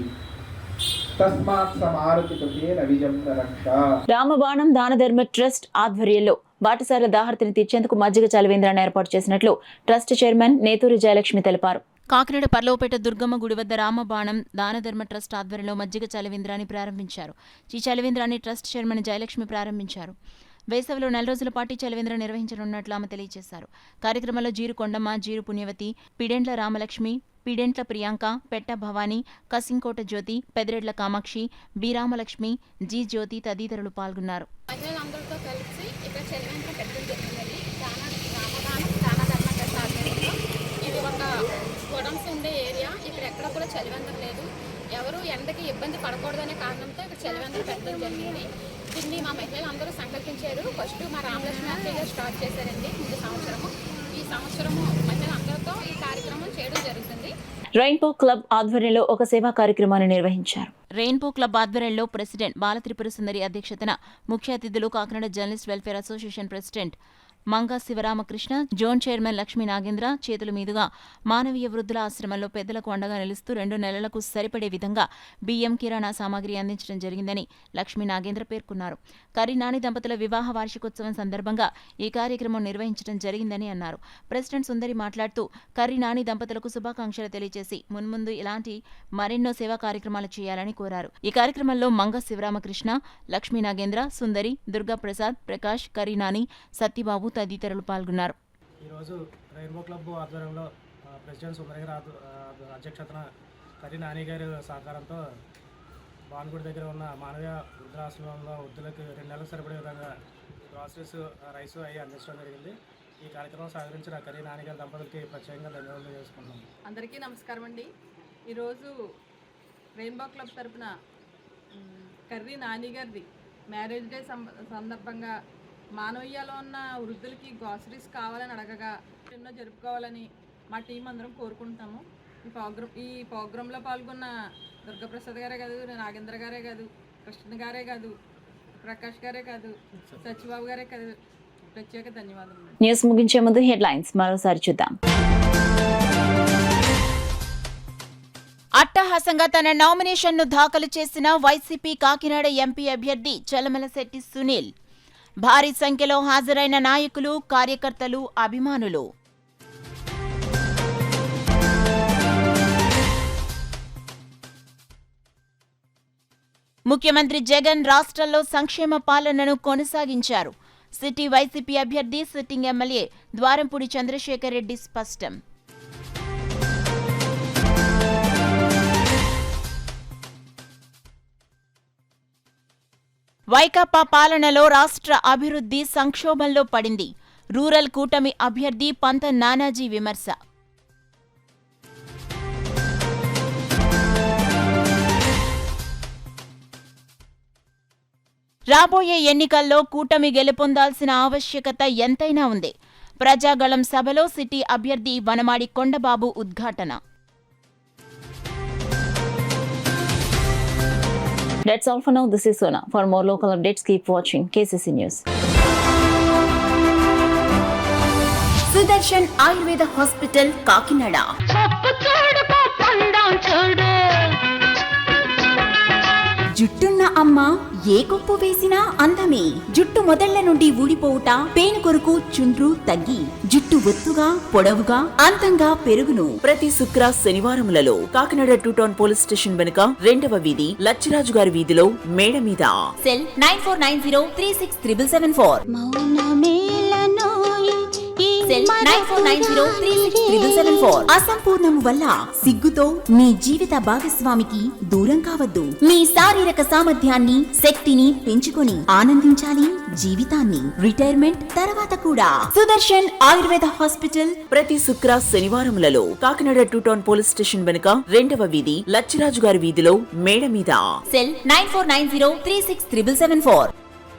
తస్మాత్ సమారుతిపతే రవిజం రక్ష. రామబాణం దానధర్మ ట్రస్ట్ ఆధ్వర్యంలో బాటసార్ల దాహర్తిని తీర్చేందుకు మజ్జిగ చలివేంద్రాన్ని ఏర్పాటు చేసినట్లు ట్రస్ట్ చైర్మన్ నేతూరి జయలక్ష్మి తెలిపారు. కాకినాడ పర్లోపేట దుర్గమ్మ గుడి వద్ద రామబాణం దానధర్మ ట్రస్ట్ ఆధ్వర్యంలో మజ్జిగ చలివేంద్రాన్ని ప్రారంభించారు. ఈ చలివేంద్రాన్ని ట్రస్ట్ చైర్మన్ జయలక్ష్మి ప్రారంభించారు. వేసవిలో 4 రోజుల పాటు చలివేంద్ర నిర్వహించనున్నట్లు ఆమె తెలియజేశారు. కార్యక్రమంలో జీరు కొండమ్మ, జీరు పుణ్యవతి, పిడెంట్ల రామలక్ష్మి, పిడెంట్ల ప్రియాంక, పెట్ట భవానీ, కసింకోట జ్యోతి, పెదిరెడ్ల కామాక్షి, బి రామలక్ష్మి, జి జ్యోతి తదితరులు పాల్గొన్నారు. మహిళలందరితో కలిసి ఇక్కడ చలివేంద్రం పెట్టడం జరిగింది. రామబాణం దానధర్మ ట్రస్ట్ ఆధ్వర్యంలో. ఇది ఒక గొడమ్స్ ఉండే ఏరియా. ఇక్కడ ఎక్కడ కూడా చలివేంద్రం లేదు. ఎవరు ఎండకి ఇబ్బంది పడకూడదనే కారణంతో ఇక్కడ చలివేంద్రం పెట్టడం జరిగింది. దీన్ని మా మహిళలు అందరూ సంకల్పించారు. ఫస్ట్ మా రామలక్ష్మి అత్తయ్య గారు స్టార్ట్ చేశారండి ముందు సంవత్సరము. ఈ సంవత్సరము మహిళలందరితో ఈ కార్యక్రమం చేయడం జరుగుతుంది. రెయిన్బో క్లబ్ ఆధ్వర్యంలో ఒక సేవా కార్యక్రమాన్ని నిర్వహించారు. రెయిన్బో క్లబ్ ఆధ్వర్యంలో ప్రెసిడెంట్ బాలత్రిపుర సుందరి అధ్యక్షతన ముఖ్య అతిథులు Kakinada journalist welfare association president Manga Sivaramakrishna, zone chairman Lakshmi Nagendra చేతుల మీదుగా మానవీయ వృద్ధుల ఆశ్రమంలో పెద్దలకు అండగా నిలుస్తూ 2 నెలలకు సరిపడే విధంగా బియ్యం, కిరాణా సామాగ్రి అందించడం జరిగిందని లక్ష్మీ నాగేంద్ర పేర్కొన్నారు. కర్రీ నాని దంపతుల వివాహ వార్షికోత్సవం సందర్భంగా ఈ కార్యక్రమం నిర్వహించడం జరిగిందని అన్నారు. ప్రెసిడెంట్ సుందరి మాట్లాడుతూ కర్రీ నాని దంపతులకు శుభాకాంక్షలు తెలియజేసి మున్ముందు ఇలాంటి మరెన్నో సేవా కార్యక్రమాలు చేయాలని కోరారు. ఈ కార్యక్రమంలో మంగ శివరామకృష్ణ, లక్ష్మీ నాగేంద్ర, సుందరి, దుర్గాప్రసాద్, ప్రకాష్, కర్రీ నాని, సత్యబాబు తదితరులు పాల్గొన్నారు. ఈరోజు రెయిన్బో క్లబ్ ఆధ్వర్యంలో ప్రెసిడెంట్ సుందరి గారి అధ్యక్షతన కర్రీ నాని గారి సహకారంతో భానుగుడి దగ్గర ఉన్న మానవీయ వృద్ధాశ్రమంలో వృద్ధులకు 2 నెలలకు సరిపడే విధంగా గ్రాసరీస్, రైస్ అవి అందించడం జరిగింది. ఈ కార్యక్రమం సహకరించిన కర్రీ నాని గారి దంపతులకి ప్రత్యేకంగా ధన్యవాదాలు చేసుకుంటున్నాం. అందరికీ నమస్కారం అండి. ఈరోజు రెయిన్బో క్లబ్ తరఫున కర్రీ నాని గారిది మ్యారేజ్ డే సందర్భంగా మానవీయాలో ఉన్న వృద్ధులకి గ్రాసరీస్ కావాలని అడగగా ఎన్నో జరుపుకోవాలని మా టీం అందరం కోరుకుంటాము. ఈ ప్రోగ్రాంలో పాల్గొన్న దుర్గాప్రసాద్ గారే కాదు, నాగేంద్ర గారే కాదు, కృష్ణ గారే కాదు, ప్రకాష్ గారే కాదు, సత్యబాబు గారే కాదు, ప్రత్యేక ధన్యవాదాలు. న్యూస్ ముగించే ముందు హెడ్లైన్స్ మరోసారి చూద్దాం. అట్టహాసంగా తన నామినేషన్ను దాఖలు చేసిన వైసీపీ కాకినాడ ఎంపీ అభ్యర్థి చలమలశెట్టి సునీల్. భారీ సంఖ్యలో హాజరైన నాయకులు, కార్యకర్తలు, అభిమానులు. ముఖ్యమంత్రి జగన్ రాష్ట్రంలో సంక్షేమ పాలనను కొనసాగించారు. సిటీ వైసీపీ అభ్యర్థి, సిట్టింగ్ ఎమ్మెల్యే ద్వారంపూడి చంద్రశేఖర్ రెడ్డి స్పష్టం. వైకాపా పాలనలో రాష్ట్ర అభివృద్ధి సంక్షోభంలో పడింది. రూరల్ కూటమి అభ్యర్థి పంత నానాజీ విమర్శ. రాబోయే ఎన్నికల్లో కూటమి గెలుపొందాల్సిన ఆవశ్యకత ఎంతైనా ఉంది. ప్రజాగళం సభలో సిటీ అభ్యర్థి వనమాడి కొండబాబు ఉద్ఘాటన. That's all for now. This is Sona. For more local updates, keep watching KCC News. Sudarshan Ayurveda hospital Kakinada. జుట్టున్న అమ్మ ఏ కొప్పు వేసినా అందమే. జుట్టు మొదళ్ల నుండి ఊడిపోవుట, పేను కొరకు చుండ్రు తగ్గి జుట్టు ఒత్తుగా పొడవుగా అందంగా పెరుగును. ప్రతి శుక్ర శనివారములలో కాకినాడ 2 టౌన్ పోలీస్ స్టేషన్ వెనుక 2వ వీధి లచ్చిరాజు గారి వీధిలో మేడ మీద. సెల్ 9490367774. సెల్ 9490367774. అసంపూర్ణము వల్ల సిగ్గుతో మీ జీవిత భాగస్వామికి దూరం కావద్దు. మీ శారీరక సామర్థ్యాన్ని, శక్తిని పెంచుకొని ఆనందించాలి జీవితాన్ని. రిటైర్మెంట్ తర్వాత కూడా. సుదర్శన్ ఆయుర్వేద హాస్పిటల్ ప్రతి శుక్ర శనివారములలో కాకినాడ 2 టౌన్ పోలీస్ స్టేషన్ వెనుక 2వ వీధి లచ్చిరాజు గారి వీధిలో మేడ మీద. సెల్ 9490367774.